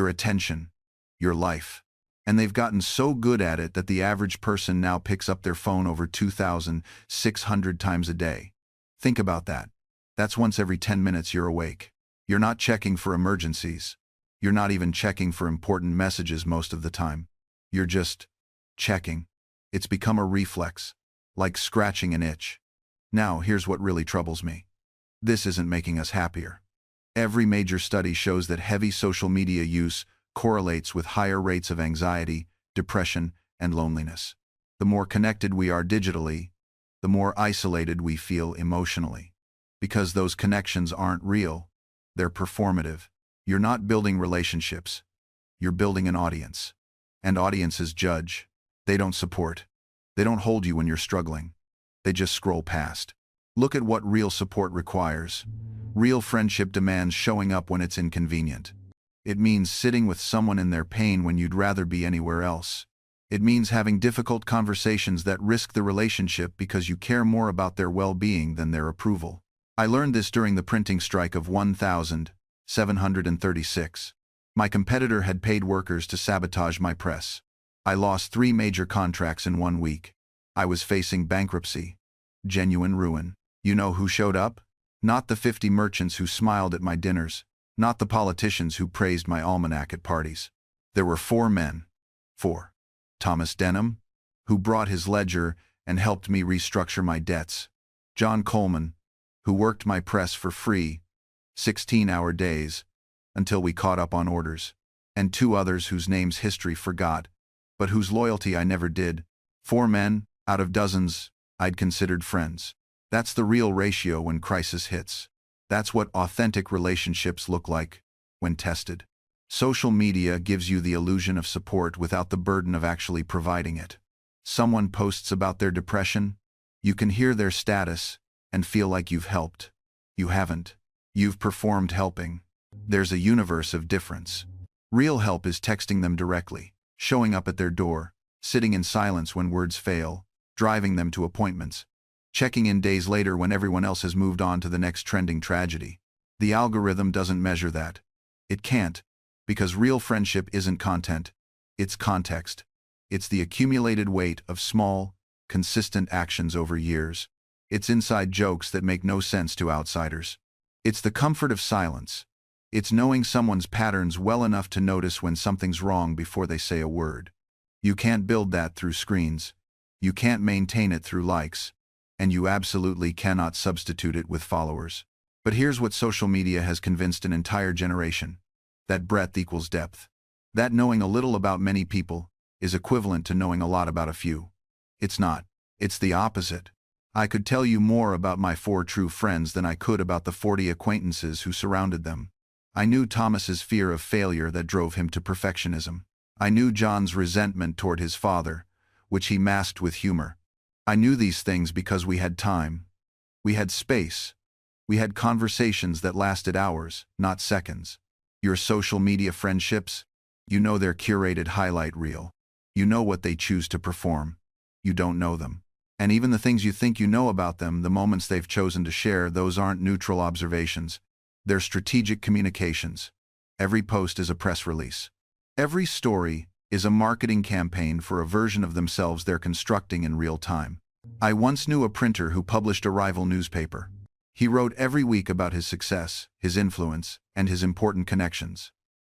attention, your life. And they've gotten so good at it that the average person now picks up their phone over 2,600 times a day. Think about that. That's once every 10 minutes you're awake. You're not checking for emergencies. You're not even checking for important messages most of the time. You're just checking. It's become a reflex, like scratching an itch. Now, here's what really troubles me. This isn't making us happier. Every major study shows that heavy social media use correlates with higher rates of anxiety, depression, and loneliness. The more connected we are digitally, the more isolated we feel emotionally. Because those connections aren't real, they're performative. You're not building relationships. You're building an audience. And audiences judge. They don't support. They don't hold you when you're struggling. They just scroll past. Look at what real support requires. Real friendship demands showing up when it's inconvenient. It means sitting with someone in their pain when you'd rather be anywhere else. It means having difficult conversations that risk the relationship because you care more about their well-being than their approval. I learned this during the printing strike of 1736. My competitor had paid workers to sabotage my press. I lost 3 major contracts in 1 week. I was facing bankruptcy. Genuine ruin. You know who showed up? Not the 50 merchants who smiled at my dinners. Not the politicians who praised my almanac at parties. There were 4 men. 4. Thomas Denham, who brought his ledger and helped me restructure my debts. John Coleman, who worked my press for free, 16-hour days, until we caught up on orders. And 2 others whose names history forgot, but whose loyalty I never did. 4 men, out of dozens, I'd considered friends. That's the real ratio when crisis hits. That's what authentic relationships look like when tested. Social media gives you the illusion of support without the burden of actually providing it. Someone posts about their depression, you can hear their status and feel like you've helped. You haven't. You've performed helping. There's a universe of difference. Real help is texting them directly, showing up at their door, sitting in silence when words fail, driving them to appointments, checking in days later when everyone else has moved on to the next trending tragedy. The algorithm doesn't measure that. It can't, because real friendship isn't content, it's context. It's the accumulated weight of small, consistent actions over years. It's inside jokes that make no sense to outsiders. It's the comfort of silence. It's knowing someone's patterns well enough to notice when something's wrong before they say a word. You can't build that through screens. You can't maintain it through likes. And you absolutely cannot substitute it with followers. But here's what social media has convinced an entire generation. That breadth equals depth. That knowing a little about many people is equivalent to knowing a lot about a few. It's not. It's the opposite. I could tell you more about my 4 true friends than I could about the 40 acquaintances who surrounded them. I knew Thomas's fear of failure that drove him to perfectionism. I knew John's resentment toward his father, which he masked with humor. I knew these things because we had time. We had space. We had conversations that lasted hours, not seconds. Your social media friendships? You know their curated highlight reel. You know what they choose to perform. You don't know them. And even the things you think you know about them, the moments they've chosen to share, those aren't neutral observations. They're strategic communications. Every post is a press release. Every story is a marketing campaign for a version of themselves they're constructing in real time. I once knew a printer who published a rival newspaper. He wrote every week about his success, his influence, and his important connections.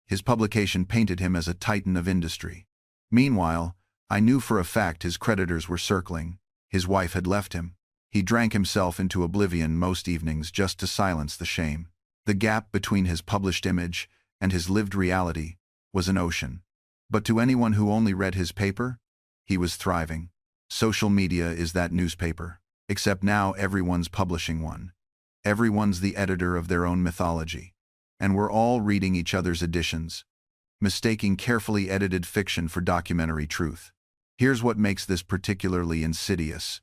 His publication painted him as a titan of industry. Meanwhile, I knew for a fact his creditors were circling. His wife had left him. He drank himself into oblivion most evenings just to silence the shame. The gap between his published image and his lived reality was an ocean. But to anyone who only read his paper, he was thriving. Social media is that newspaper, except now everyone's publishing one. Everyone's the editor of their own mythology. And we're all reading each other's editions, mistaking carefully edited fiction for documentary truth. Here's what makes this particularly insidious.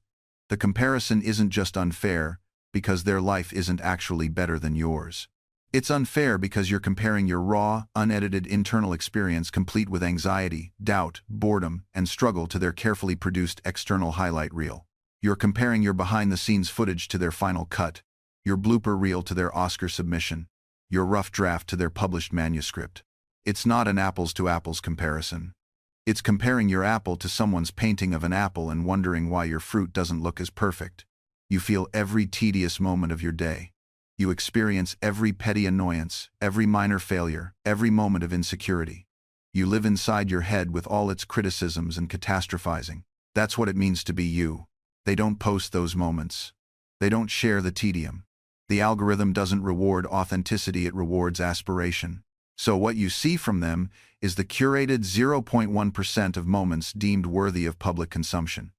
The comparison isn't just unfair because their life isn't actually better than yours. It's unfair because you're comparing your raw, unedited internal experience complete with anxiety, doubt, boredom, and struggle to their carefully produced external highlight reel. You're comparing your behind-the-scenes footage to their final cut, your blooper reel to their Oscar submission, your rough draft to their published manuscript. It's not an apples-to-apples comparison. It's comparing your apple to someone's painting of an apple and wondering why your fruit doesn't look as perfect. You feel every tedious moment of your day. You experience every petty annoyance, every minor failure, every moment of insecurity. You live inside your head with all its criticisms and catastrophizing. That's what it means to be you. They don't post those moments. They don't share the tedium. The algorithm doesn't reward authenticity, it rewards aspiration. So what you see from them is the curated 0.1% of moments deemed worthy of public consumption.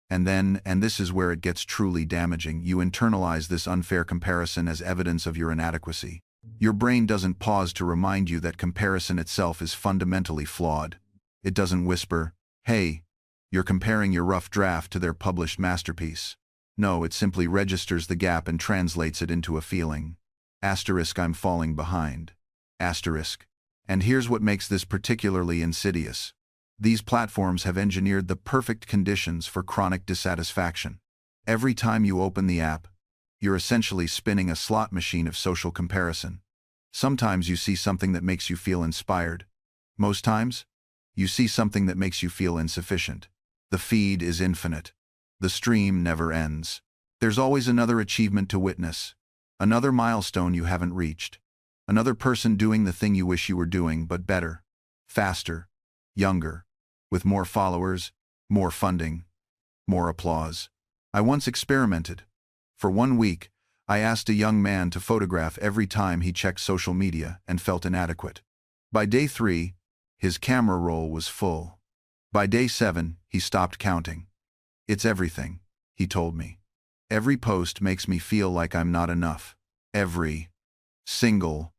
And then, and this is where it gets truly damaging, you internalize this unfair comparison as evidence of your inadequacy. Your brain doesn't pause to remind you that comparison itself is fundamentally flawed. It doesn't whisper, "Hey, you're comparing your rough draft to their published masterpiece." No, it simply registers the gap and translates it into a feeling. Asterisk, I'm falling behind. Asterisk. And here's what makes this particularly insidious. These platforms have engineered the perfect conditions for chronic dissatisfaction. Every time you open the app, you're essentially spinning a slot machine of social comparison. Sometimes you see something that makes you feel inspired. Most times, you see something that makes you feel insufficient. The feed is infinite. The stream never ends. There's always another achievement to witness, another milestone you haven't reached, another person doing the thing you wish you were doing, but better, faster, younger, with more followers, more funding, more applause. I once experimented. For 1 week, I asked a young man to photograph every time he checked social media and felt inadequate. By day 3, his camera roll was full. By day 7, he stopped counting. "It's everything," he told me. "Every post makes me feel like I'm not enough. Every single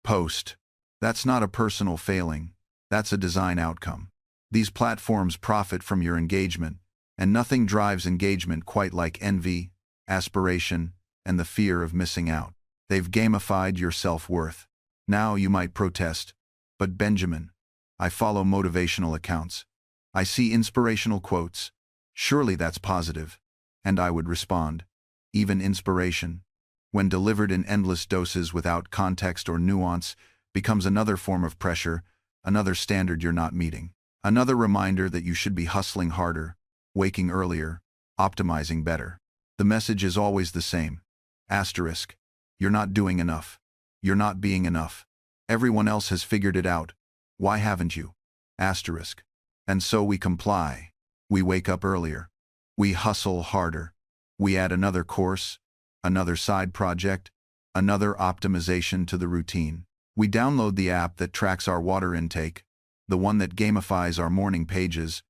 post." That's not a personal failing. That's a design outcome. These platforms profit from your engagement, and nothing drives engagement quite like envy, aspiration, and the fear of missing out. They've gamified your self-worth. Now you might protest, but Benjamin, I follow motivational accounts. I see inspirational quotes. Surely that's positive. And I would respond. Even inspiration, when delivered in endless doses without context or nuance, becomes another form of pressure, another standard you're not meeting. Another reminder that you should be hustling harder, waking earlier, optimizing better. The message is always the same. Asterisk. You're not doing enough. You're not being enough. Everyone else has figured it out. Why haven't you? Asterisk. And so we comply. We wake up earlier. We hustle harder. We add another course, another side project, another optimization to the routine. We download the app that tracks our water intake, the one that gamifies our morning pages,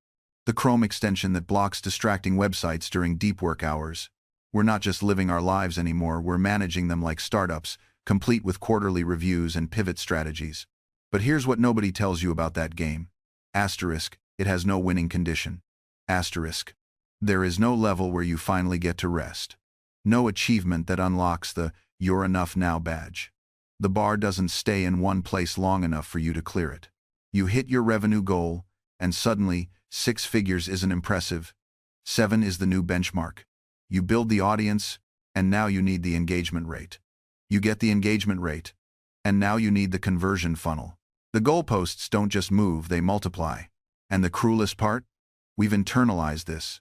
the Chrome extension that blocks distracting websites during deep work hours. We're not just living our lives anymore, we're managing them like startups, complete with quarterly reviews and pivot strategies. But here's what nobody tells you about that game. Asterisk, it has no winning condition. Asterisk, there is no level where you finally get to rest. No achievement that unlocks the "you're enough now" badge. The bar doesn't stay in one place long enough for you to clear it. You hit your revenue goal, and suddenly, 6 figures isn't impressive. 7 is the new benchmark. You build the audience, and now you need the engagement rate. You get the engagement rate, and now you need the conversion funnel. The goalposts don't just move, they multiply. And the cruelest part? We've internalized this.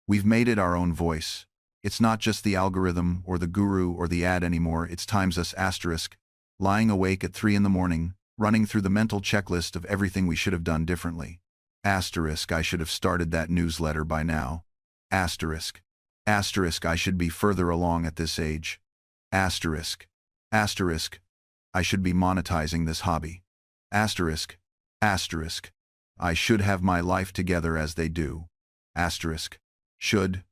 We've made it our own voice. It's not just the algorithm or the guru or the ad anymore, it's times us asterisk, lying awake at 3 in the morning, running through the mental checklist of everything we should have done differently. Asterisk, I should have started that newsletter by now. Asterisk. Asterisk, I should be further along at this age. Asterisk. Asterisk, I should be monetizing this hobby. Asterisk. Asterisk, I should have my life together as they do. Asterisk. Should.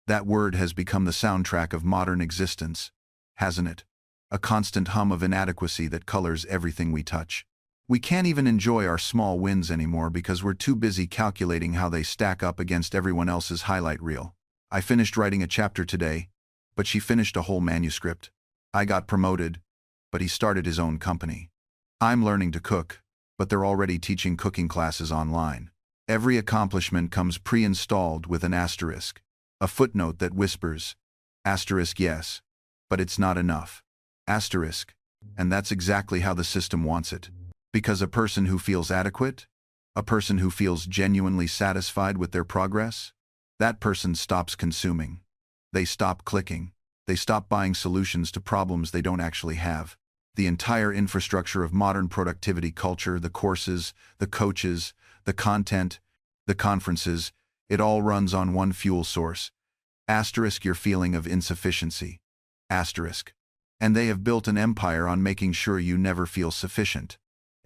That word has become the soundtrack of modern existence, hasn't it? A constant hum of inadequacy that colors everything we touch. We can't even enjoy our small wins anymore because we're too busy calculating how they stack up against everyone else's highlight reel. I finished writing a chapter today, but she finished a whole manuscript. I got promoted, but he started his own company. I'm learning to cook, but they're already teaching cooking classes online. Every accomplishment comes pre-installed with an asterisk, a footnote that whispers, asterisk yes, but it's not enough. Asterisk, and that's exactly how the system wants it. Because a person who feels adequate, a person who feels genuinely satisfied with their progress, that person stops consuming. They stop clicking. They stop buying solutions to problems they don't actually have. The entire infrastructure of modern productivity culture, the courses, the coaches, the content, the conferences, it all runs on one fuel source. Asterisk your feeling of insufficiency. Asterisk. And they have built an empire on making sure you never feel sufficient.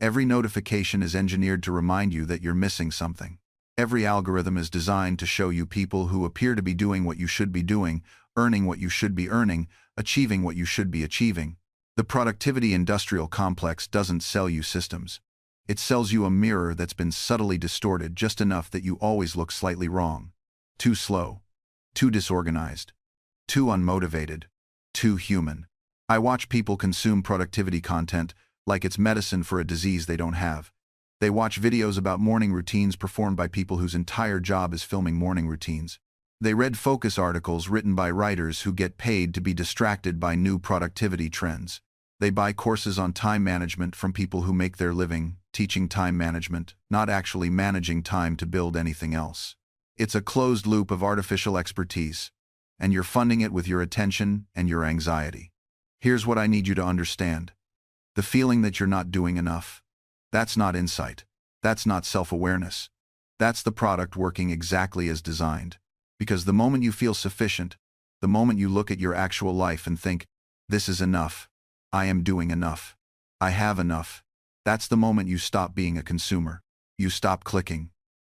Every notification is engineered to remind you that you're missing something. Every algorithm is designed to show you people who appear to be doing what you should be doing, earning what you should be earning, achieving what you should be achieving. The productivity industrial complex doesn't sell you systems. It sells you a mirror that's been subtly distorted just enough that you always look slightly wrong. Too slow. Too disorganized. Too unmotivated. Too human. I watch people consume productivity content like it's medicine for a disease they don't have. They watch videos about morning routines performed by people whose entire job is filming morning routines. They read focus articles written by writers who get paid to be distracted by new productivity trends. They buy courses on time management from people who make their living teaching time management, not actually managing time to build anything else. It's a closed loop of artificial expertise, and you're funding it with your attention and your anxiety. Here's what I need you to understand. The feeling that you're not doing enough. That's not insight. That's not self-awareness. That's the product working exactly as designed. Because the moment you feel sufficient, the moment you look at your actual life and think, this is enough, I am doing enough, I have enough, that's the moment you stop being a consumer. You stop clicking.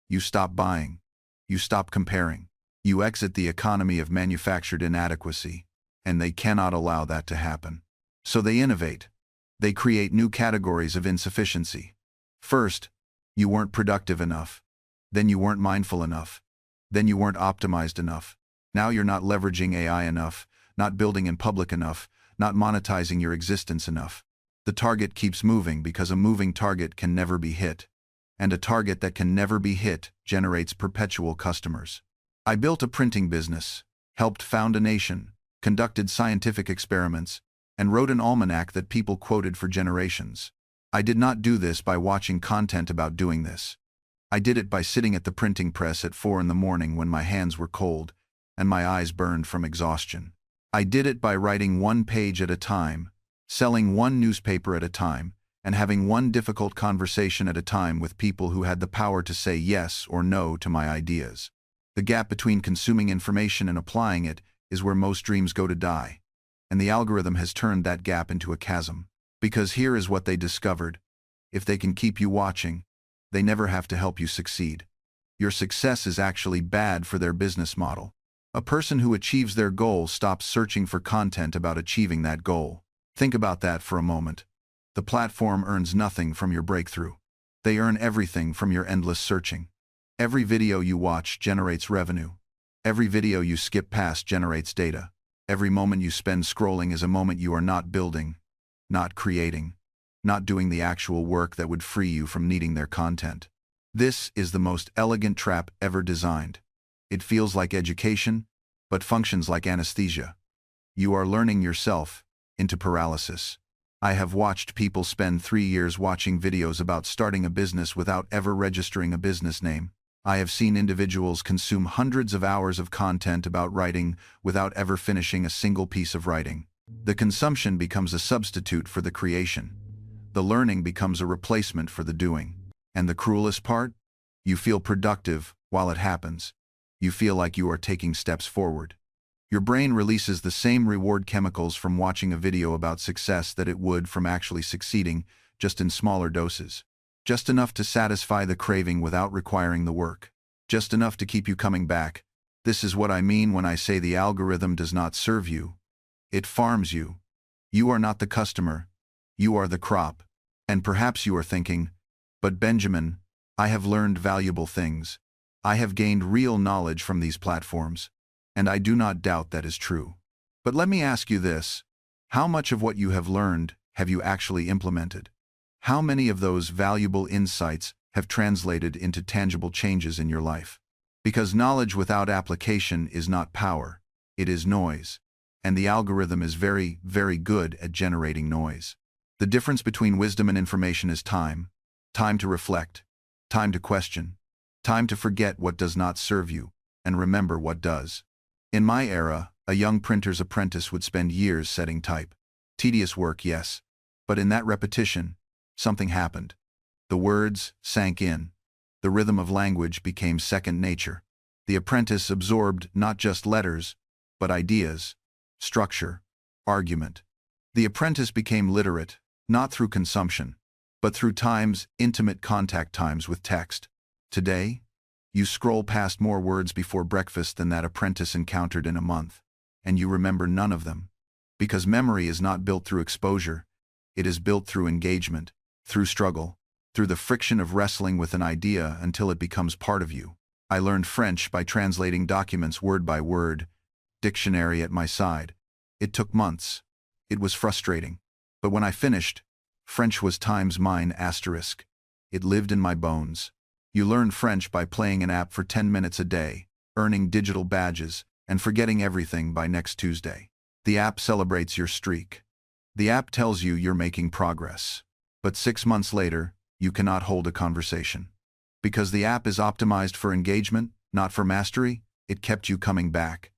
You stop buying. You stop comparing. You exit the economy of manufactured inadequacy, and they cannot allow that to happen. So they innovate. They create new categories of insufficiency. First, you weren't productive enough. Then you weren't mindful enough. Then you weren't optimized enough. Now you're not leveraging AI enough, not building in public enough, not monetizing your existence enough. The target keeps moving because a moving target can never be hit. And a target that can never be hit generates perpetual customers. I built a printing business, helped found a nation, conducted scientific experiments, and wrote an almanac that people quoted for generations. I did not do this by watching content about doing this. I did it by sitting at the printing press at 4 in the morning when my hands were cold and my eyes burned from exhaustion. I did it by writing one page at a time, selling one newspaper at a time, and having one difficult conversation at a time with people who had the power to say yes or no to my ideas. The gap between consuming information and applying it is where most dreams go to die, and the algorithm has turned that gap into a chasm. Because here is what they discovered. If they can keep you watching, they never have to help you succeed. Your success is actually bad for their business model. A person who achieves their goal stops searching for content about achieving that goal. Think about that for a moment. The platform earns nothing from your breakthrough. They earn everything from your endless searching. Every video you watch generates revenue. Every video you skip past generates data. Every moment you spend scrolling is a moment you are not building, not creating, not doing the actual work that would free you from needing their content. This is the most elegant trap ever designed. It feels like education, but functions like anesthesia. You are learning yourself into paralysis. I have watched people spend 3 years watching videos about starting a business without ever registering a business name. I have seen individuals consume hundreds of hours of content about writing without ever finishing a single piece of writing. The consumption becomes a substitute for the creation. The learning becomes a replacement for the doing. And the cruelest part? You feel productive while it happens. You feel like you are taking steps forward. Your brain releases the same reward chemicals from watching a video about success that it would from actually succeeding, just in smaller doses. Just enough to satisfy the craving without requiring the work. Just enough to keep you coming back. This is what I mean when I say the algorithm does not serve you. It farms you. You are not the customer. You are the crop. And perhaps you are thinking, but Benjamin, I have learned valuable things. I have gained real knowledge from these platforms. And I do not doubt that is true. But let me ask you this. How much of what you have learned have you actually implemented? How many of those valuable insights have translated into tangible changes in your life? Because knowledge without application is not power, it is noise. And the algorithm is very, very good at generating noise. The difference between wisdom and information is time. Time to reflect. Time to question. Time to forget what does not serve you, and remember what does. In my era, a young printer's apprentice would spend years setting type. Tedious work, yes. But in that repetition, something happened. The words sank in. The rhythm of language became second nature. The apprentice absorbed not just letters, but ideas, structure, argument. The apprentice became literate, not through consumption, but through time's intimate contact times with text. Today, you scroll past more words before breakfast than that apprentice encountered in a month, and you remember none of them. Because memory is not built through exposure, it is built through engagement, through struggle, through the friction of wrestling with an idea until it becomes part of you. I learned French by translating documents word by word, dictionary at my side. It took months. It was frustrating. But when I finished, French was times mine asterisk. It lived in my bones. You learn French by playing an app for 10 minutes a day, earning digital badges, and forgetting everything by next Tuesday. The app celebrates your streak. The app tells you you're making progress. But 6 months later, you cannot hold a conversation. Because the app is optimized for engagement, not for mastery, it kept you coming back.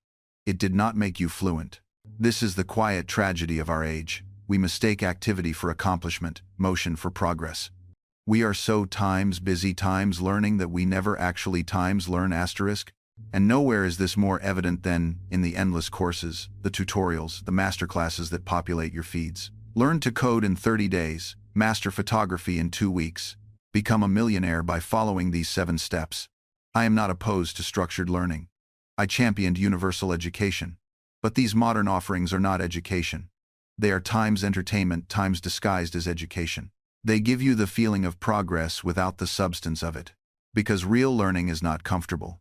It did not make you fluent. This is the quiet tragedy of our age. We mistake activity for accomplishment, motion for progress. We are so busy learning that we never actually learn asterisk. And nowhere is this more evident than in the endless courses, the tutorials, the masterclasses that populate your feeds. Learn to code in 30 days, master photography in 2 weeks, become a millionaire by following these 7 steps. I am not opposed to structured learning. I championed universal education. But these modern offerings are not education. They are entertainment disguised as education. They give you the feeling of progress without the substance of it. Because real learning is not comfortable.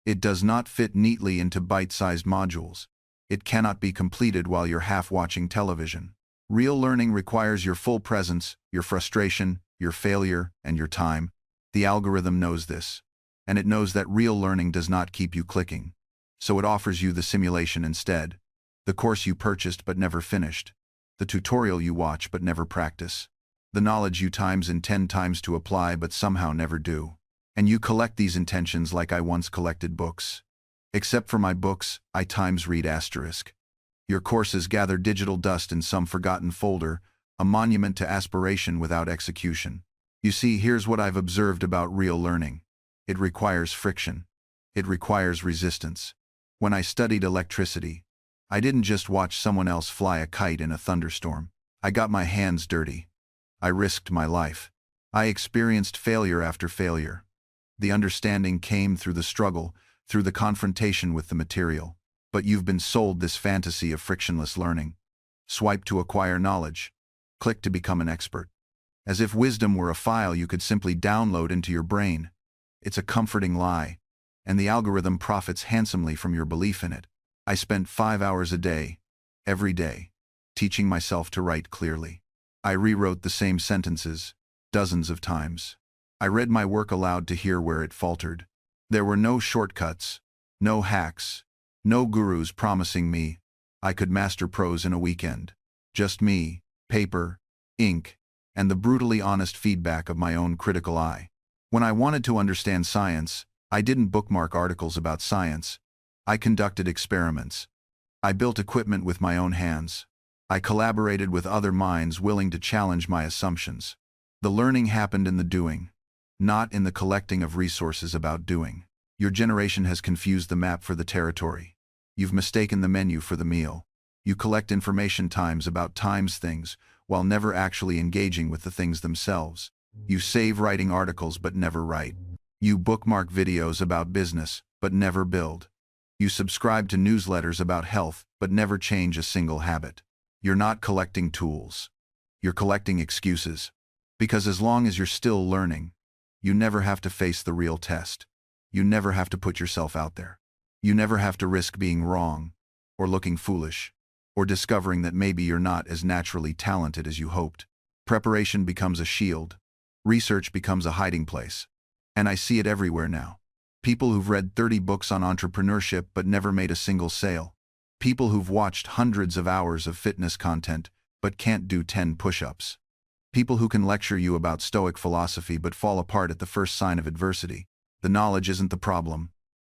It does not fit neatly into bite-sized modules. It cannot be completed while you're half watching television. Real learning requires your full presence, your frustration, your failure, and your time. The algorithm knows this. And it knows that real learning does not keep you clicking. So it offers you the simulation instead. The course you purchased but never finished. The tutorial you watch but never practice. The knowledge you intend to apply but somehow never do. And you collect these intentions like I once collected books. Except for my books, I read asterisk. Your courses gather digital dust in some forgotten folder, a monument to aspiration without execution. You see, here's what I've observed about real learning. It requires friction. It requires resistance. When I studied electricity, I didn't just watch someone else fly a kite in a thunderstorm. I got my hands dirty. I risked my life. I experienced failure after failure. The understanding came through the struggle, through the confrontation with the material. But you've been sold this fantasy of frictionless learning. Swipe to acquire knowledge. Click to become an expert. As if wisdom were a file you could simply download into your brain. It's a comforting lie, and the algorithm profits handsomely from your belief in it. I spent 5 hours a day, every day, teaching myself to write clearly. I rewrote the same sentences, dozens of times. I read my work aloud to hear where it faltered. There were no shortcuts, no hacks, no gurus promising me I could master prose in a weekend. Just me, paper, ink, and the brutally honest feedback of my own critical eye. When I wanted to understand science, I didn't bookmark articles about science. I conducted experiments. I built equipment with my own hands. I collaborated with other minds willing to challenge my assumptions. The learning happened in the doing, not in the collecting of resources about doing. Your generation has confused the map for the territory. You've mistaken the menu for the meal. You collect information about things, while never actually engaging with the things themselves. You save writing articles but never write. You bookmark videos about business, but never build. You subscribe to newsletters about health, but never change a single habit. You're not collecting tools. You're collecting excuses. Because as long as you're still learning, you never have to face the real test. You never have to put yourself out there. You never have to risk being wrong, or looking foolish, or discovering that maybe you're not as naturally talented as you hoped. Preparation becomes a shield. Research becomes a hiding place. And I see it everywhere now. People who've read 30 books on entrepreneurship but never made a single sale. People who've watched hundreds of hours of fitness content but can't do 10 push-ups. People who can lecture you about Stoic philosophy but fall apart at the first sign of adversity. The knowledge isn't the problem.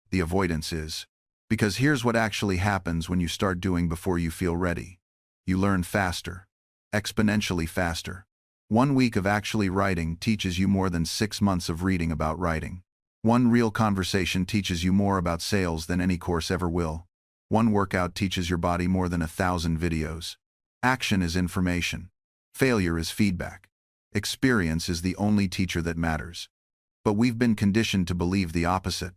The avoidance is. Because here's what actually happens when you start doing before you feel ready. You learn faster. Exponentially faster. 1 week of actually writing teaches you more than 6 months of reading about writing. 1 real conversation teaches you more about sales than any course ever will. 1 workout teaches your body more than 1,000 videos. Action is information. Failure is feedback. Experience is the only teacher that matters. But we've been conditioned to believe the opposite.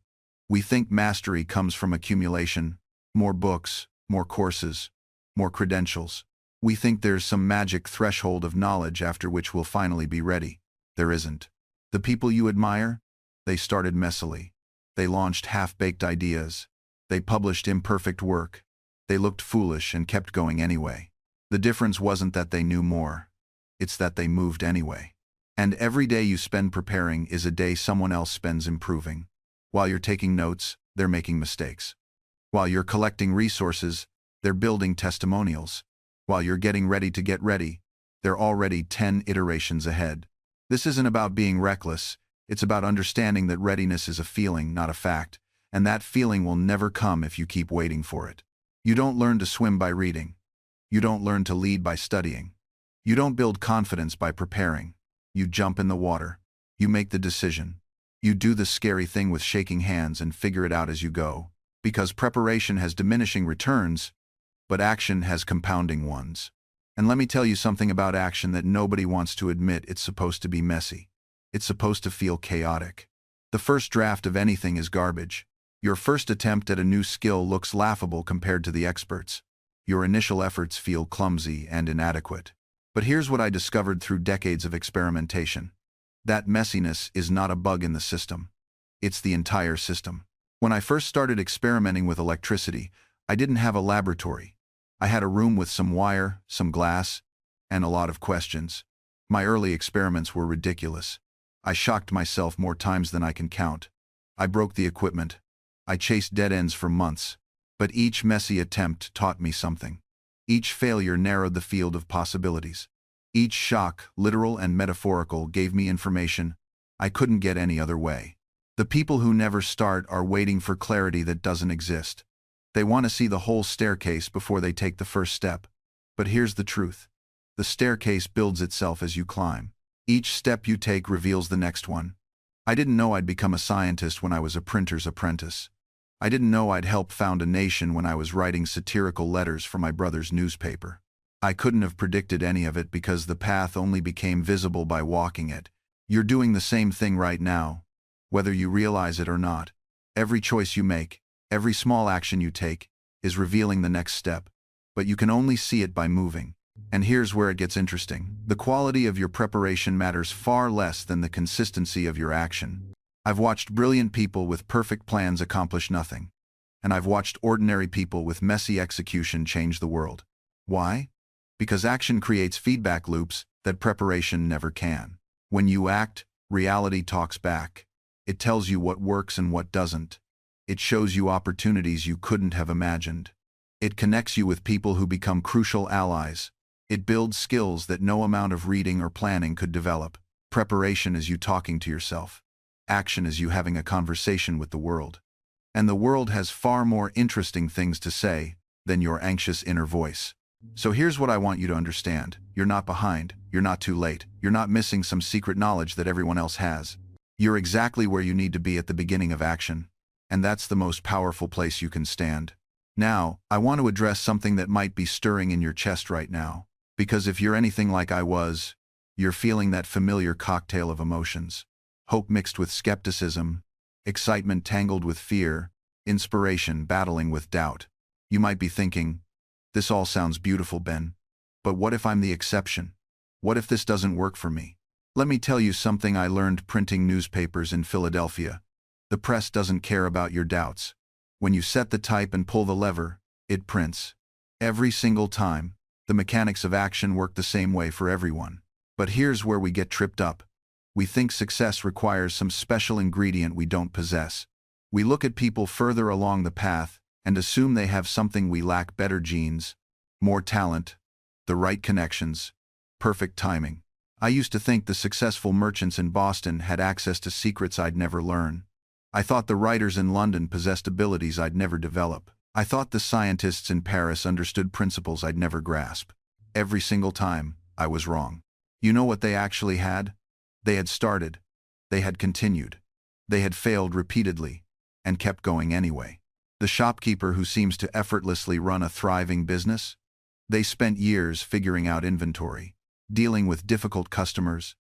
We think mastery comes from accumulation, more books, more courses, more credentials. We think there's some magic threshold of knowledge after which we'll finally be ready. There isn't. The people you admire? They started messily. They launched half-baked ideas. They published imperfect work. They looked foolish and kept going anyway. The difference wasn't that they knew more. It's that they moved anyway. And every day you spend preparing is a day someone else spends improving. While you're taking notes, they're making mistakes. While you're collecting resources, they're building testimonials. While you're getting ready to get ready, they're already 10 iterations ahead. This isn't about being reckless, it's about understanding that readiness is a feeling, not a fact, and that feeling will never come if you keep waiting for it. You don't learn to swim by reading. You don't learn to lead by studying. You don't build confidence by preparing. You jump in the water. You make the decision. You do the scary thing with shaking hands and figure it out as you go. Because preparation has diminishing returns, but action has compounding ones. And let me tell you something about action that nobody wants to admit. It's supposed to be messy. It's supposed to feel chaotic. The first draft of anything is garbage. Your first attempt at a new skill looks laughable compared to the experts. Your initial efforts feel clumsy and inadequate. But here's what I discovered through decades of experimentation. That messiness is not a bug in the system. It's the entire system. When I first started experimenting with electricity, I didn't have a laboratory. I had a room with some wire, some glass, and a lot of questions. My early experiments were ridiculous. I shocked myself more times than I can count. I broke the equipment. I chased dead ends for months. But each messy attempt taught me something. Each failure narrowed the field of possibilities. Each shock, literal and metaphorical, gave me information I couldn't get any other way. The people who never start are waiting for clarity that doesn't exist. They want to see the whole staircase before they take the first step. But here's the truth. The staircase builds itself as you climb. Each step you take reveals the next one. I didn't know I'd become a scientist when I was a printer's apprentice. I didn't know I'd help found a nation when I was writing satirical letters for my brother's newspaper. I couldn't have predicted any of it because the path only became visible by walking it. You're doing the same thing right now, whether you realize it or not. Every choice you make, every small action you take, is revealing the next step. But you can only see it by moving. And here's where it gets interesting. The quality of your preparation matters far less than the consistency of your action. I've watched brilliant people with perfect plans accomplish nothing. And I've watched ordinary people with messy execution change the world. Why? Because action creates feedback loops that preparation never can. When you act, reality talks back. It tells you what works and what doesn't. It shows you opportunities you couldn't have imagined. It connects you with people who become crucial allies. It builds skills that no amount of reading or planning could develop. Preparation is you talking to yourself. Action is you having a conversation with the world. And the world has far more interesting things to say than your anxious inner voice. So here's what I want you to understand. You're not behind. You're not too late. You're not missing some secret knowledge that everyone else has. You're exactly where you need to be at the beginning of action. And that's the most powerful place you can stand. Now, I want to address something that might be stirring in your chest right now. Because if you're anything like I was, you're feeling that familiar cocktail of emotions. Hope mixed with skepticism, excitement tangled with fear, inspiration battling with doubt. You might be thinking, this all sounds beautiful, Ben. But what if I'm the exception? What if this doesn't work for me? Let me tell you something I learned printing newspapers in Philadelphia. The press doesn't care about your doubts. When you set the type and pull the lever, it prints. Every single time. The mechanics of action work the same way for everyone. But here's where we get tripped up. We think success requires some special ingredient we don't possess. We look at people further along the path and assume they have something we lack: better genes, more talent, the right connections, perfect timing. I used to think the successful merchants in Boston had access to secrets I'd never learn. I thought the writers in London possessed abilities I'd never develop. I thought the scientists in Paris understood principles I'd never grasp. Every single time, I was wrong. You know what they actually had? They had started. They had continued. They had failed repeatedly, and kept going anyway. The shopkeeper who seems to effortlessly run a thriving business? They spent years figuring out inventory, dealing with difficult customers,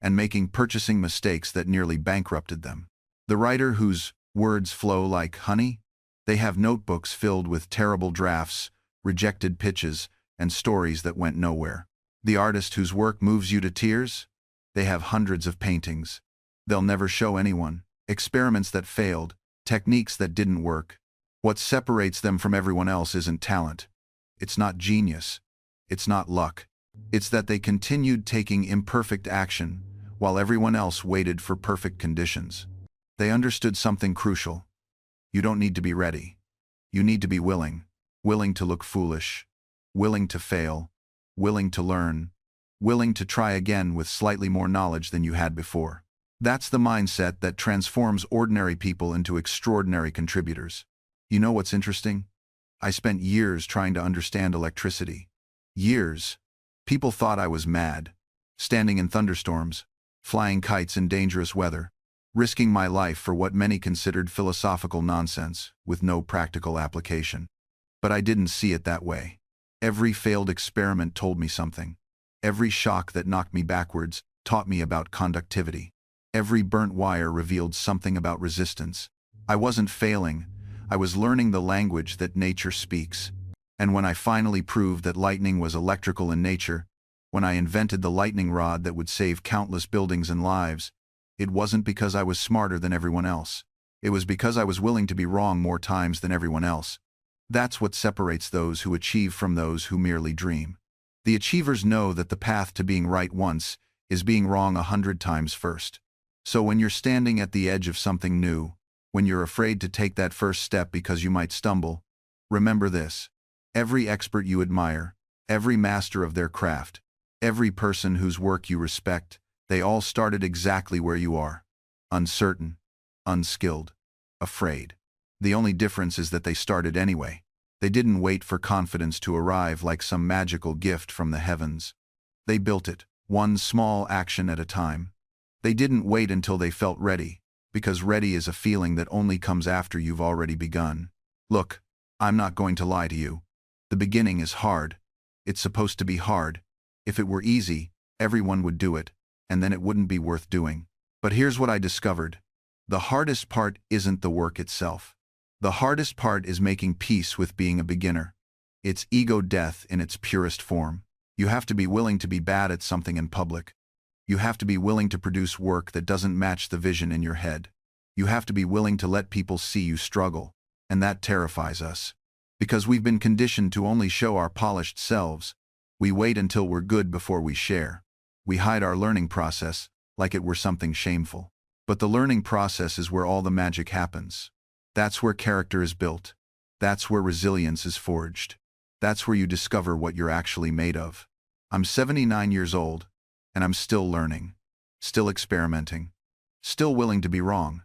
and making purchasing mistakes that nearly bankrupted them. The writer whose words flow like honey? They have notebooks filled with terrible drafts, rejected pitches, and stories that went nowhere. The artist whose work moves you to tears? They have hundreds of paintings. They'll never show anyone. Experiments that failed, techniques that didn't work. What separates them from everyone else isn't talent. It's not genius. It's not luck. It's that they continued taking imperfect action while everyone else waited for perfect conditions. They understood something crucial. You don't need to be ready. You need to be willing. Willing to look foolish. willing to fail, willing to learn, willing to try again with slightly more knowledge than you had before. That's the mindset that transforms ordinary people into extraordinary contributors. You know what's interesting? I spent years trying to understand electricity. Years. People thought I was mad, standing in thunderstorms, flying kites in dangerous weather, risking my life for what many considered philosophical nonsense with no practical application. But I didn't see it that way. Every failed experiment told me something. Every shock that knocked me backwards taught me about conductivity. Every burnt wire revealed something about resistance. I wasn't failing. I was learning the language that nature speaks. And when I finally proved that lightning was electrical in nature, when I invented the lightning rod that would save countless buildings and lives, it wasn't because I was smarter than everyone else. It was because I was willing to be wrong more times than everyone else. That's what separates those who achieve from those who merely dream. The achievers know that the path to being right once is being wrong 100 times first. So when you're standing at the edge of something new, when you're afraid to take that first step because you might stumble, remember this. Every expert you admire, every master of their craft, every person whose work you respect, they all started exactly where you are. Uncertain, unskilled, afraid. The only difference is that they started anyway. They didn't wait for confidence to arrive like some magical gift from the heavens. They built it, one small action at a time. They didn't wait until they felt ready, because ready is a feeling that only comes after you've already begun. Look, I'm not going to lie to you. The beginning is hard. It's supposed to be hard. If it were easy, everyone would do it, and then it wouldn't be worth doing. But here's what I discovered. The hardest part isn't the work itself. The hardest part is making peace with being a beginner. It's ego death in its purest form. You have to be willing to be bad at something in public. You have to be willing to produce work that doesn't match the vision in your head. You have to be willing to let people see you struggle, and that terrifies us. Because we've been conditioned to only show our polished selves, we wait until we're good before we share. We hide our learning process like it were something shameful. But the learning process is where all the magic happens. That's where character is built. That's where resilience is forged. That's where you discover what you're actually made of. I'm 79 years old, and I'm still learning, still experimenting, still willing to be wrong.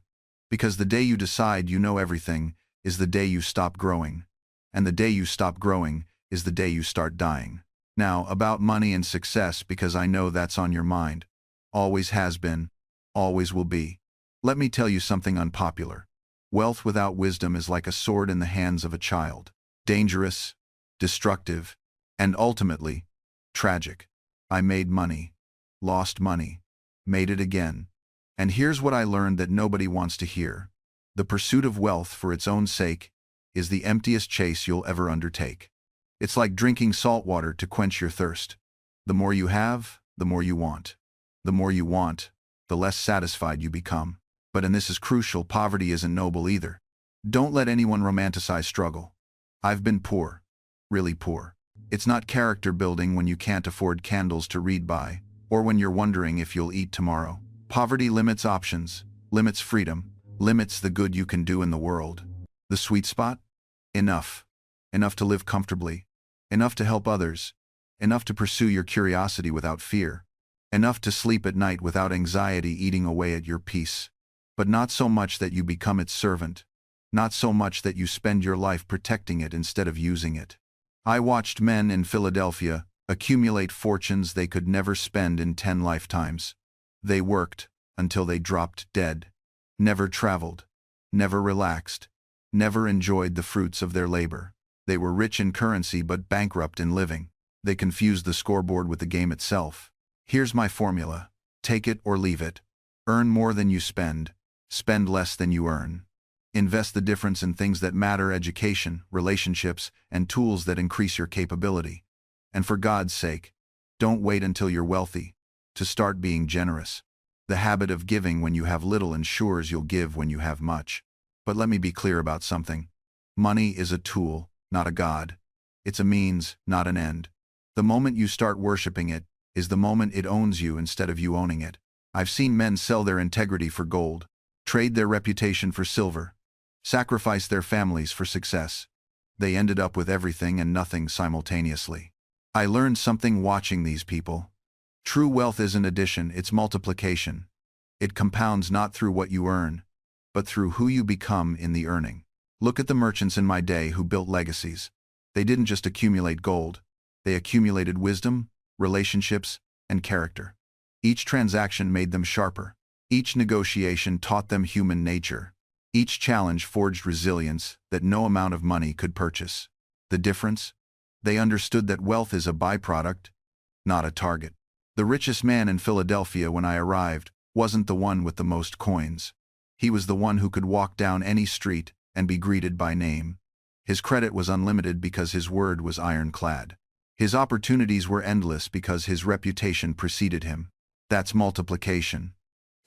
Because the day you decide you know everything is the day you stop growing. And the day you stop growing is the day you start dying. Now, about money and success, because I know that's on your mind. Always has been, always will be. Let me tell you something unpopular. Wealth without wisdom is like a sword in the hands of a child. Dangerous, destructive, and ultimately, tragic. I made money, lost money, made it again. And here's what I learned that nobody wants to hear. The pursuit of wealth for its own sake is the emptiest chase you'll ever undertake. It's like drinking salt water to quench your thirst. The more you have, the more you want. The more you want, the less satisfied you become. But, and this is crucial, poverty isn't noble either. Don't let anyone romanticize struggle. I've been poor, really poor. It's not character building when you can't afford candles to read by, or when you're wondering if you'll eat tomorrow. Poverty limits options, limits freedom, limits the good you can do in the world. The sweet spot? Enough. Enough to live comfortably. Enough to help others. Enough to pursue your curiosity without fear. Enough to sleep at night without anxiety eating away at your peace. But not so much that you become its servant. Not so much that you spend your life protecting it instead of using it. I watched men in Philadelphia accumulate fortunes they could never spend in 10 lifetimes. They worked until they dropped dead. Never traveled. Never relaxed. Never enjoyed the fruits of their labor. They were rich in currency but bankrupt in living. They confused the scoreboard with the game itself. Here's my formula. Take it or leave it. Earn more than you spend. Spend less than you earn. Invest the difference in things that matter: education, relationships, and tools that increase your capability. And for God's sake, don't wait until you're wealthy to start being generous. The habit of giving when you have little ensures you'll give when you have much. But let me be clear about something. Money is a tool, not a god. It's a means, not an end. The moment you start worshiping it is the moment it owns you instead of you owning it. I've seen men sell their integrity for gold, trade their reputation for silver, sacrifice their families for success. They ended up with everything and nothing simultaneously. I learned something watching these people. True wealth isn't addition, it's multiplication. It compounds not through what you earn, but through who you become in the earning. Look at the merchants in my day who built legacies. They didn't just accumulate gold. They accumulated wisdom, relationships, and character. Each transaction made them sharper. Each negotiation taught them human nature. Each challenge forged resilience that no amount of money could purchase. The difference? They understood that wealth is a byproduct, not a target. The richest man in Philadelphia when I arrived wasn't the one with the most coins. He was the one who could walk down any street and be greeted by name. His credit was unlimited because his word was ironclad. His opportunities were endless because his reputation preceded him. That's multiplication.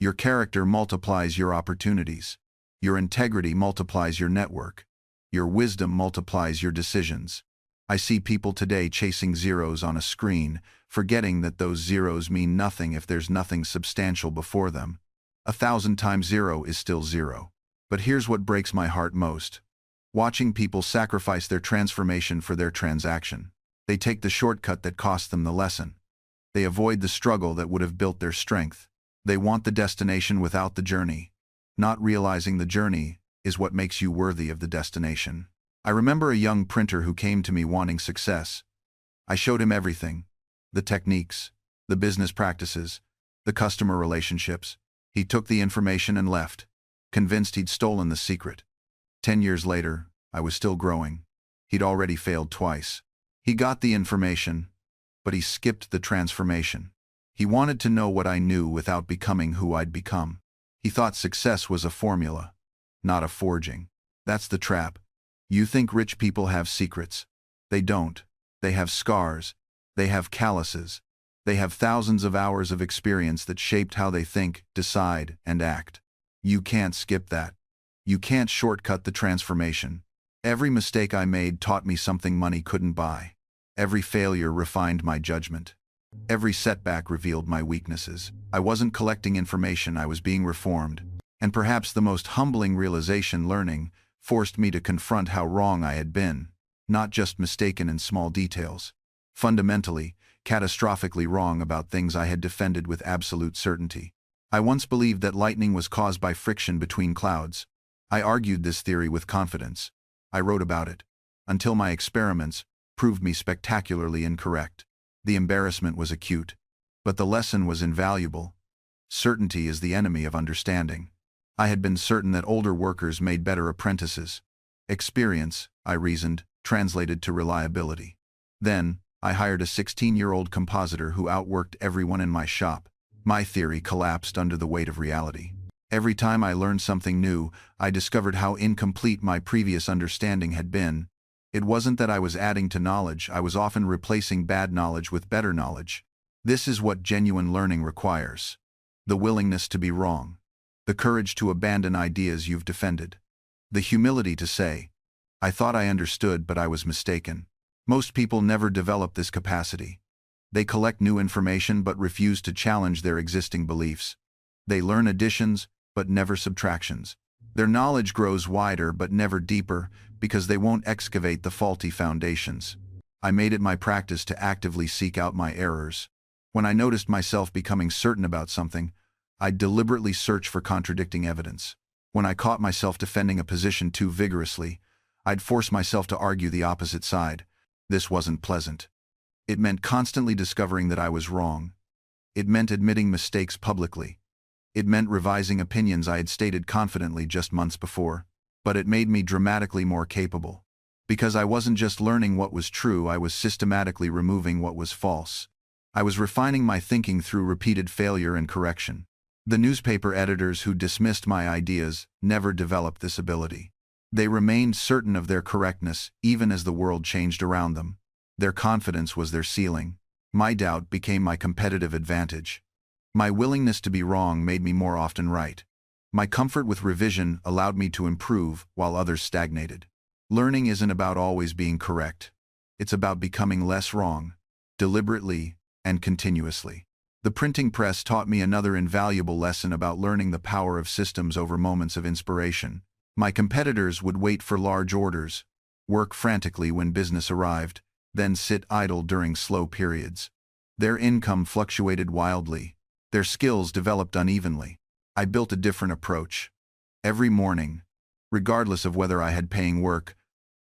Your character multiplies your opportunities. Your integrity multiplies your network. Your wisdom multiplies your decisions. I see people today chasing zeros on a screen, forgetting that those zeros mean nothing if there's nothing substantial before them. 1,000 times 0 is still 0. But here's what breaks my heart most. Watching people sacrifice their transformation for their transaction. They take the shortcut that cost them the lesson. They avoid the struggle that would have built their strength. They want the destination without the journey. Not realizing the journey is what makes you worthy of the destination. I remember a young printer who came to me wanting success. I showed him everything. The techniques, the business practices, the customer relationships. He took the information and left, convinced he'd stolen the secret. 10 years later, I was still growing. He'd already failed twice. He got the information, but he skipped the transformation. He wanted to know what I knew without becoming who I'd become. He thought success was a formula, not a forging. That's the trap. You think rich people have secrets. They don't. They have scars. They have calluses. They have thousands of hours of experience that shaped how they think, decide, and act. You can't skip that. You can't shortcut the transformation. Every mistake I made taught me something money couldn't buy. Every failure refined my judgment. Every setback revealed my weaknesses. I wasn't collecting information, I was being reformed. And perhaps the most humbling realization, learning, forced me to confront how wrong I had been, not just mistaken in small details. Fundamentally, catastrophically wrong about things I had defended with absolute certainty. I once believed that lightning was caused by friction between clouds. I argued this theory with confidence. I wrote about it, until my experiments proved me spectacularly incorrect. The embarrassment was acute, but the lesson was invaluable. Certainty is the enemy of understanding. I had been certain that older workers made better apprentices. Experience, I reasoned, translated to reliability. Then, I hired a 16-year-old compositor who outworked everyone in my shop. My theory collapsed under the weight of reality. Every time I learned something new, I discovered how incomplete my previous understanding had been. It wasn't that I was adding to knowledge, I was often replacing bad knowledge with better knowledge. This is what genuine learning requires. The willingness to be wrong. The courage to abandon ideas you've defended. The humility to say, I thought I understood, but I was mistaken. Most people never develop this capacity. They collect new information but refuse to challenge their existing beliefs. They learn additions but never subtractions. Their knowledge grows wider but never deeper because they won't excavate the faulty foundations. I made it my practice to actively seek out my errors. When I noticed myself becoming certain about something, I'd deliberately search for contradicting evidence. When I caught myself defending a position too vigorously, I'd force myself to argue the opposite side. This wasn't pleasant. It meant constantly discovering that I was wrong. It meant admitting mistakes publicly. It meant revising opinions I had stated confidently just months before. But it made me dramatically more capable. Because I wasn't just learning what was true, I was systematically removing what was false. I was refining my thinking through repeated failure and correction. The newspaper editors who dismissed my ideas never developed this ability. They remained certain of their correctness even as the world changed around them. Their confidence was their ceiling. My doubt became my competitive advantage. My willingness to be wrong made me more often right. My comfort with revision allowed me to improve while others stagnated. Learning isn't about always being correct. It's about becoming less wrong, deliberately and continuously. The printing press taught me another invaluable lesson about learning the power of systems over moments of inspiration. My competitors would wait for large orders. work frantically when business arrived, then sit idle during slow periods. Their income fluctuated wildly. Their skills developed unevenly. I built a different approach. Every morning, regardless of whether I had paying work,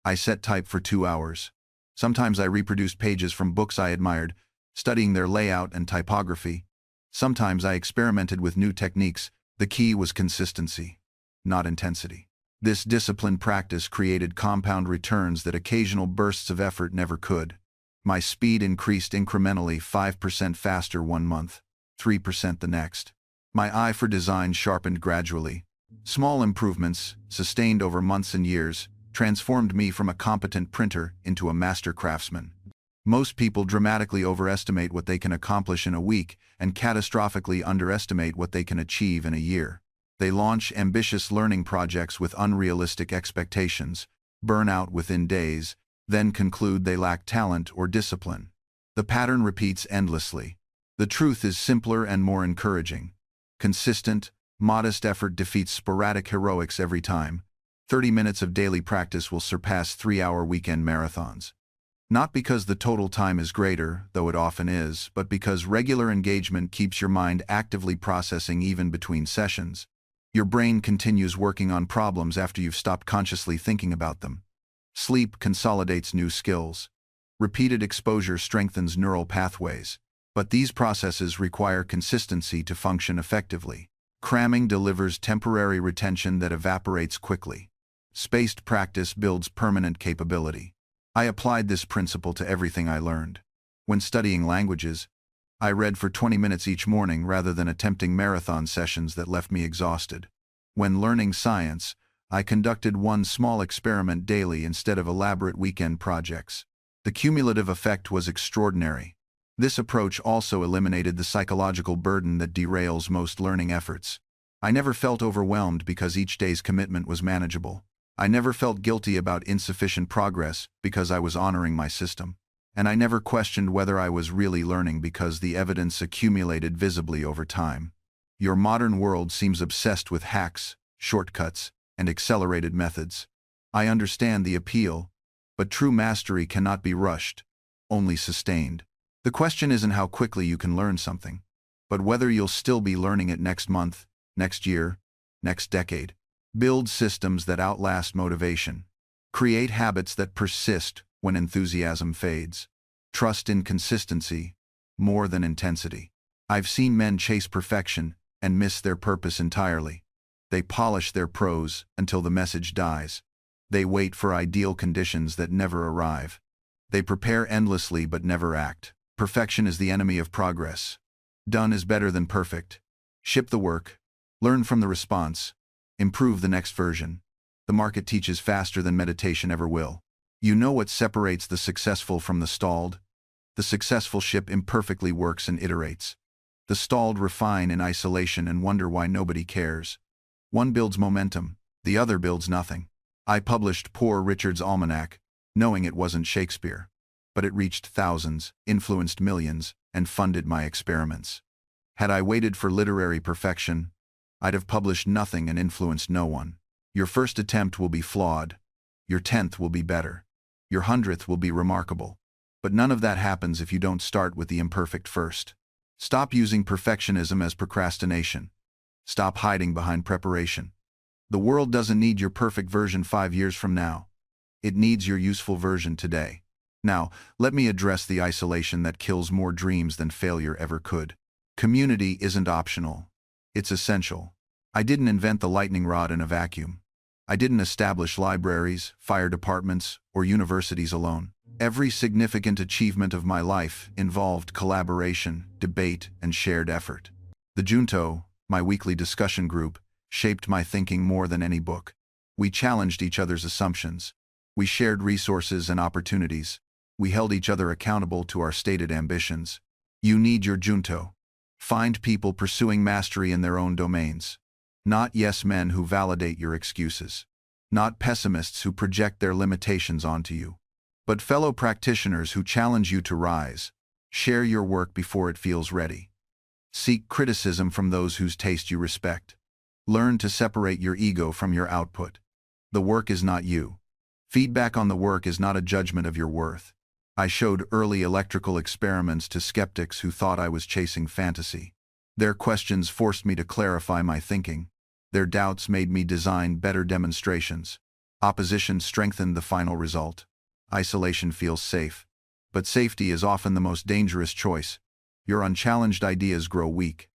I set type for 2 hours. Sometimes I reproduced pages from books I admired, studying their layout and typography. Sometimes I experimented with new techniques. The key was consistency, not intensity. This disciplined practice created compound returns that occasional bursts of effort never could. My speed increased incrementally, 5% faster one month, 3% the next. My eye for design sharpened gradually. Small improvements, sustained over months and years, transformed me from a competent printer into a master craftsman. Most people dramatically overestimate what they can accomplish in a week and catastrophically underestimate what they can achieve in a year. They launch ambitious learning projects with unrealistic expectations, burn out within days, then conclude they lack talent or discipline. The pattern repeats endlessly. The truth is simpler and more encouraging. Consistent, modest effort defeats sporadic heroics every time. 30 minutes of daily practice will surpass 3-hour weekend marathons. Not because the total time is greater, though it often is, but because regular engagement keeps your mind actively processing even between sessions. Your brain continues working on problems after you've stopped consciously thinking about them. Sleep consolidates new skills. Repeated exposure strengthens neural pathways. But these processes require consistency to function effectively. Cramming delivers temporary retention that evaporates quickly. Spaced practice builds permanent capability. I applied this principle to everything I learned. When studying languages, I read for 20 minutes each morning rather than attempting marathon sessions that left me exhausted. When learning science, I conducted one small experiment daily instead of elaborate weekend projects. The cumulative effect was extraordinary. This approach also eliminated the psychological burden that derails most learning efforts. I never felt overwhelmed because each day's commitment was manageable. I never felt guilty about insufficient progress because I was honoring my system. And I never questioned whether I was really learning because the evidence accumulated visibly over time. Your modern world seems obsessed with hacks, shortcuts, and accelerated methods. I understand the appeal, but true mastery cannot be rushed, only sustained. The question isn't how quickly you can learn something, but whether you'll still be learning it next month, next year, next decade. Build systems that outlast motivation. Create habits that persist when enthusiasm fades. Trust in consistency more than intensity. I've seen men chase perfection and miss their purpose entirely. They polish their prose until the message dies. They wait for ideal conditions that never arrive. They prepare endlessly but never act. Perfection is the enemy of progress. Done is better than perfect. Ship the work. Learn from the response. Improve the next version. The market teaches faster than meditation ever will. You know what separates the successful from the stalled? The successful ship imperfectly works and iterates. The stalled refine in isolation and wonder why nobody cares. One builds momentum, the other builds nothing. I published Poor Richard's Almanac, knowing it wasn't Shakespeare. But it reached thousands, influenced millions, and funded my experiments. Had I waited for literary perfection, I'd have published nothing and influenced no one. Your first attempt will be flawed. Your 10th will be better. Your 100th will be remarkable. But none of that happens if you don't start with the imperfect first. Stop using perfectionism as procrastination. Stop hiding behind preparation. The world doesn't need your perfect version 5 years from now. It needs your useful version today. Now, let me address the isolation that kills more dreams than failure ever could. Community isn't optional. It's essential. I didn't invent the lightning rod in a vacuum. I didn't establish libraries, fire departments, or universities alone. Every significant achievement of my life involved collaboration, debate, and shared effort. The Junto, my weekly discussion group, shaped my thinking more than any book. We challenged each other's assumptions. We shared resources and opportunities. We held each other accountable to our stated ambitions. You need your Junto. Find people pursuing mastery in their own domains. Not yes men who validate your excuses. Not pessimists who project their limitations onto you. But fellow practitioners who challenge you to rise. Share your work before it feels ready. Seek criticism from those whose taste you respect. Learn to separate your ego from your output. The work is not you. Feedback on the work is not a judgment of your worth. I showed early electrical experiments to skeptics who thought I was chasing fantasy. Their questions forced me to clarify my thinking. Their doubts made me design better demonstrations. Opposition strengthened the final result. Isolation feels safe. But safety is often the most dangerous choice. Your unchallenged ideas grow weak.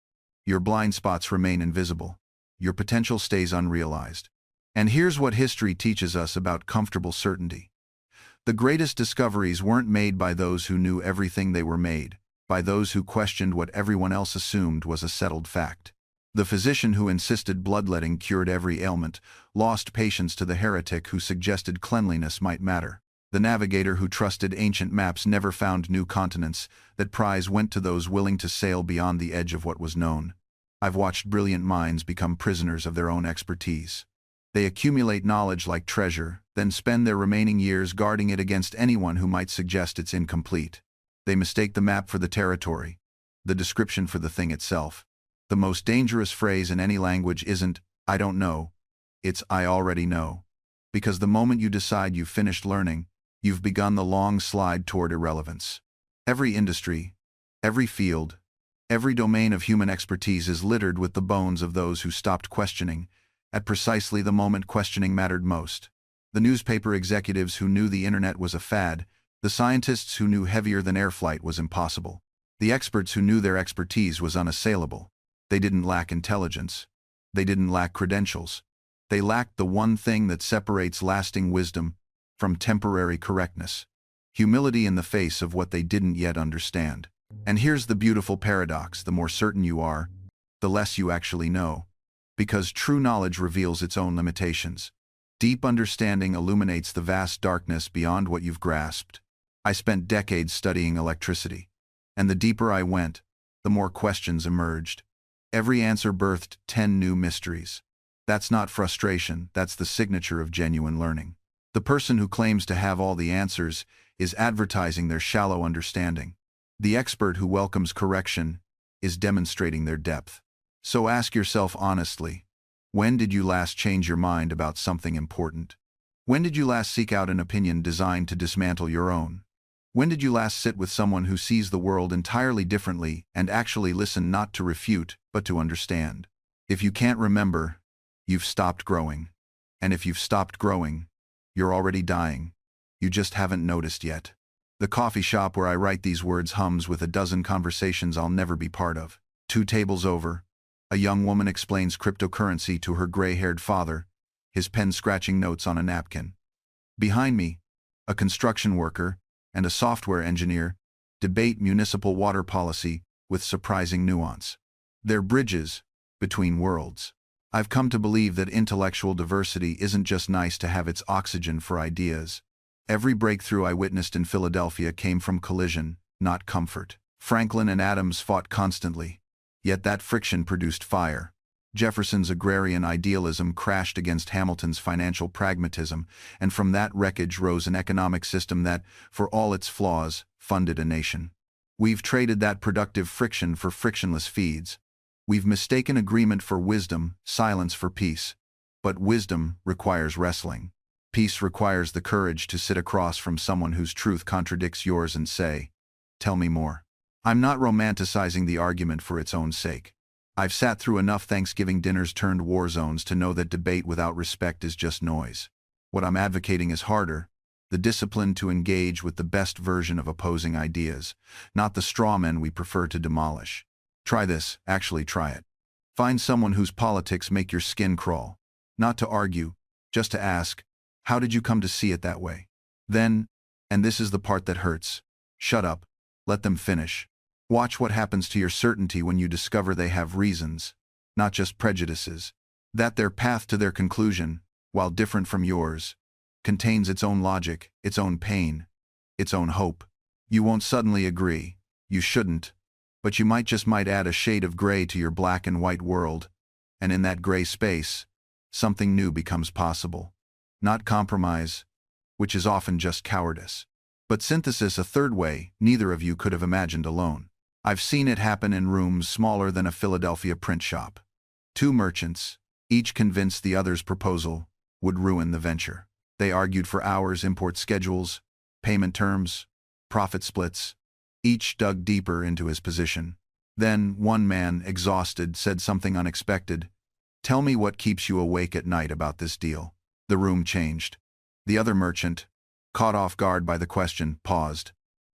Your blind spots remain invisible. Your potential stays unrealized. And here's what history teaches us about comfortable certainty. The greatest discoveries weren't made by those who knew everything, they were made by those who questioned what everyone else assumed was a settled fact. The physician who insisted bloodletting cured every ailment lost patience to the heretic who suggested cleanliness might matter. The navigator who trusted ancient maps never found new continents. That prize went to those willing to sail beyond the edge of what was known. I've watched brilliant minds become prisoners of their own expertise. They accumulate knowledge like treasure, then spend their remaining years guarding it against anyone who might suggest it's incomplete. They mistake the map for the territory, the description for the thing itself. The most dangerous phrase in any language isn't, "I don't know," it's, "I already know." Because the moment you decide you've finished learning, you've begun the long slide toward irrelevance. Every industry, every field, every domain of human expertise is littered with the bones of those who stopped questioning at precisely the moment questioning mattered most. The newspaper executives who knew the internet was a fad, the scientists who knew heavier than air flight was impossible, the experts who knew their expertise was unassailable. They didn't lack intelligence. They didn't lack credentials. They lacked the one thing that separates lasting wisdom from temporary correctness: humility in the face of what they didn't yet understand. And here's the beautiful paradox: the more certain you are, the less you actually know. Because true knowledge reveals its own limitations. Deep understanding illuminates the vast darkness beyond what you've grasped. I spent decades studying electricity, and the deeper I went, the more questions emerged. Every answer birthed 10 new mysteries. That's not frustration, that's the signature of genuine learning. The person who claims to have all the answers is advertising their shallow understanding. The expert who welcomes correction is demonstrating their depth. So ask yourself honestly, when did you last change your mind about something important? When did you last seek out an opinion designed to dismantle your own? When did you last sit with someone who sees the world entirely differently and actually listen, not to refute, but to understand? If you can't remember, you've stopped growing. And if you've stopped growing, you're already dying. You just haven't noticed yet. The coffee shop where I write these words hums with a dozen conversations I'll never be part of. 2 tables over, a young woman explains cryptocurrency to her gray-haired father, his pen scratching notes on a napkin. Behind me, a construction worker and a software engineer debate municipal water policy with surprising nuance. They're bridges between worlds. I've come to believe that intellectual diversity isn't just nice to have, it's oxygen for ideas. Every breakthrough I witnessed in Philadelphia came from collision, not comfort. Franklin and Adams fought constantly, yet that friction produced fire. Jefferson's agrarian idealism crashed against Hamilton's financial pragmatism, and from that wreckage rose an economic system that, for all its flaws, funded a nation. We've traded that productive friction for frictionless feeds. We've mistaken agreement for wisdom, silence for peace. But wisdom requires wrestling. Peace requires the courage to sit across from someone whose truth contradicts yours and say, "Tell me more." I'm not romanticizing the argument for its own sake. I've sat through enough Thanksgiving dinners turned war zones to know that debate without respect is just noise. What I'm advocating is harder: the discipline to engage with the best version of opposing ideas, not the straw men we prefer to demolish. Try this, actually try it. Find someone whose politics make your skin crawl. Not to argue, just to ask, how did you come to see it that way? Then, and this is the part that hurts, shut up, let them finish. Watch what happens to your certainty when you discover they have reasons, not just prejudices. That their path to their conclusion, while different from yours, contains its own logic, its own pain, its own hope. You won't suddenly agree, you shouldn't, but you might add a shade of gray to your black and white world, and in that gray space, something new becomes possible. Not compromise, which is often just cowardice, but synthesis, a third way neither of you could have imagined alone. I've seen it happen in rooms smaller than a Philadelphia print shop. 2 merchants, each convinced the other's proposal would ruin the venture. They argued for hours, import schedules, payment terms, profit splits. Each dug deeper into his position. Then, one man, exhausted, said something unexpected. "Tell me what keeps you awake at night about this deal." The room changed. The other merchant, caught off guard by the question, paused.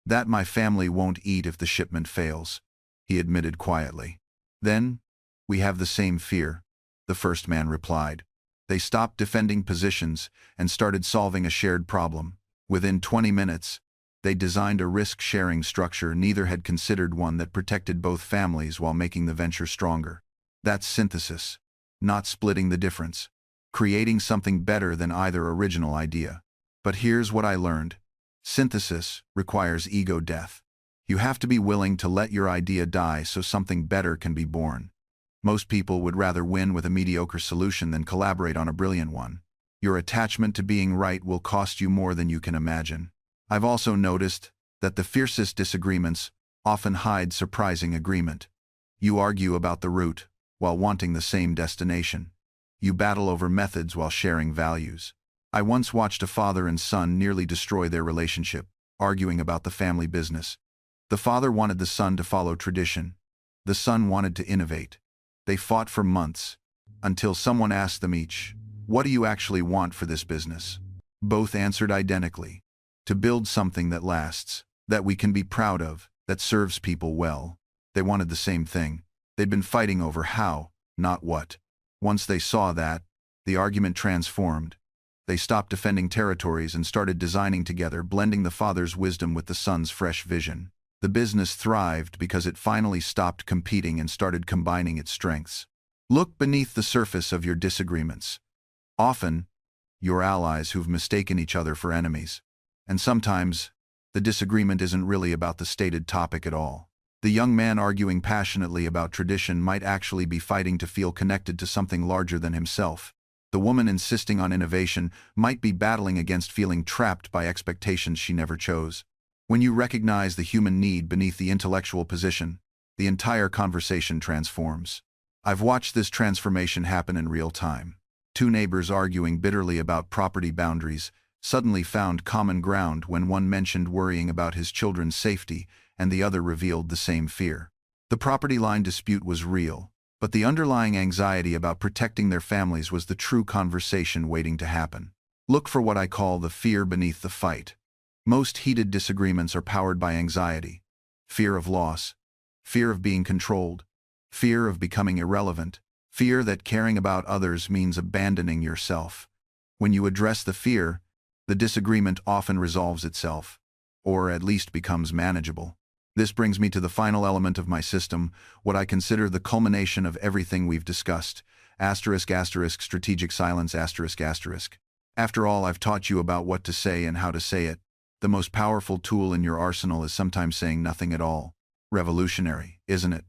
"That my family won't eat if the shipment fails," he admitted quietly. "Then, we have the same fear," the first man replied. They stopped defending positions and started solving a shared problem. Within 20 minutes, they designed a risk-sharing structure. Neither had considered one that protected both families while making the venture stronger. That's synthesis, not splitting the difference. Creating something better than either original idea. But here's what I learned. Synthesis requires ego death. You have to be willing to let your idea die so something better can be born. Most people would rather win with a mediocre solution than collaborate on a brilliant one. Your attachment to being right will cost you more than you can imagine. I've also noticed that the fiercest disagreements often hide surprising agreement. You argue about the route while wanting the same destination. You battle over methods while sharing values. I once watched a father and son nearly destroy their relationship, arguing about the family business. The father wanted the son to follow tradition. The son wanted to innovate. They fought for months, until someone asked them each, "What do you actually want for this business?" Both answered identically. "To build something that lasts, that we can be proud of, that serves people well." They wanted the same thing. They'd been fighting over how, not what. Once they saw that, the argument transformed. They stopped defending territories and started designing together, blending the father's wisdom with the son's fresh vision. The business thrived because it finally stopped competing and started combining its strengths. Look beneath the surface of your disagreements. Often, you're allies who've mistaken each other for enemies. And sometimes, the disagreement isn't really about the stated topic at all. The young man arguing passionately about tradition might actually be fighting to feel connected to something larger than himself. The woman insisting on innovation might be battling against feeling trapped by expectations she never chose. When you recognize the human need beneath the intellectual position, the entire conversation transforms. I've watched this transformation happen in real time. Two neighbors arguing bitterly about property boundaries suddenly found common ground when one mentioned worrying about his children's safety and the other revealed the same fear. The property line dispute was real, but the underlying anxiety about protecting their families was the true conversation waiting to happen. Look for what I call the fear beneath the fight. Most heated disagreements are powered by anxiety, fear of loss, fear of being controlled, fear of becoming irrelevant, fear that caring about others means abandoning yourself. When you address the fear, the disagreement often resolves itself, or at least becomes manageable. This brings me to the final element of my system, what I consider the culmination of everything we've discussed. Strategic silence. After all I've taught you about what to say and how to say it, the most powerful tool in your arsenal is sometimes saying nothing at all. Revolutionary, isn't it?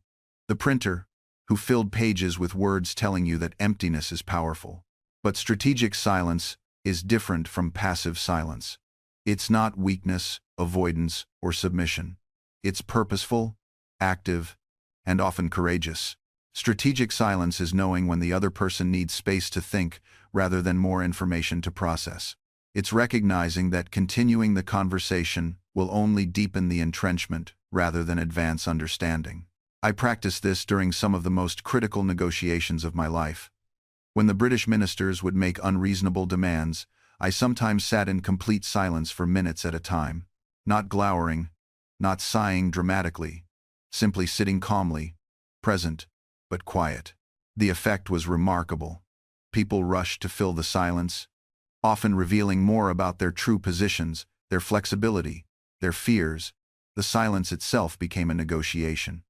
The printer, who filled pages with words telling you that emptiness is powerful. But strategic silence is different from passive silence. It's not weakness, avoidance, or submission. It's purposeful, active, and often courageous. Strategic silence is knowing when the other person needs space to think rather than more information to process. It's recognizing that continuing the conversation will only deepen the entrenchment rather than advance understanding. I practiced this during some of the most critical negotiations of my life. When the British ministers would make unreasonable demands, I sometimes sat in complete silence for minutes at a time, not glowering, not sighing dramatically, simply sitting calmly, present, but quiet. The effect was remarkable. People rushed to fill the silence, often revealing more about their true positions, their flexibility, their fears. The silence itself became a negotiation.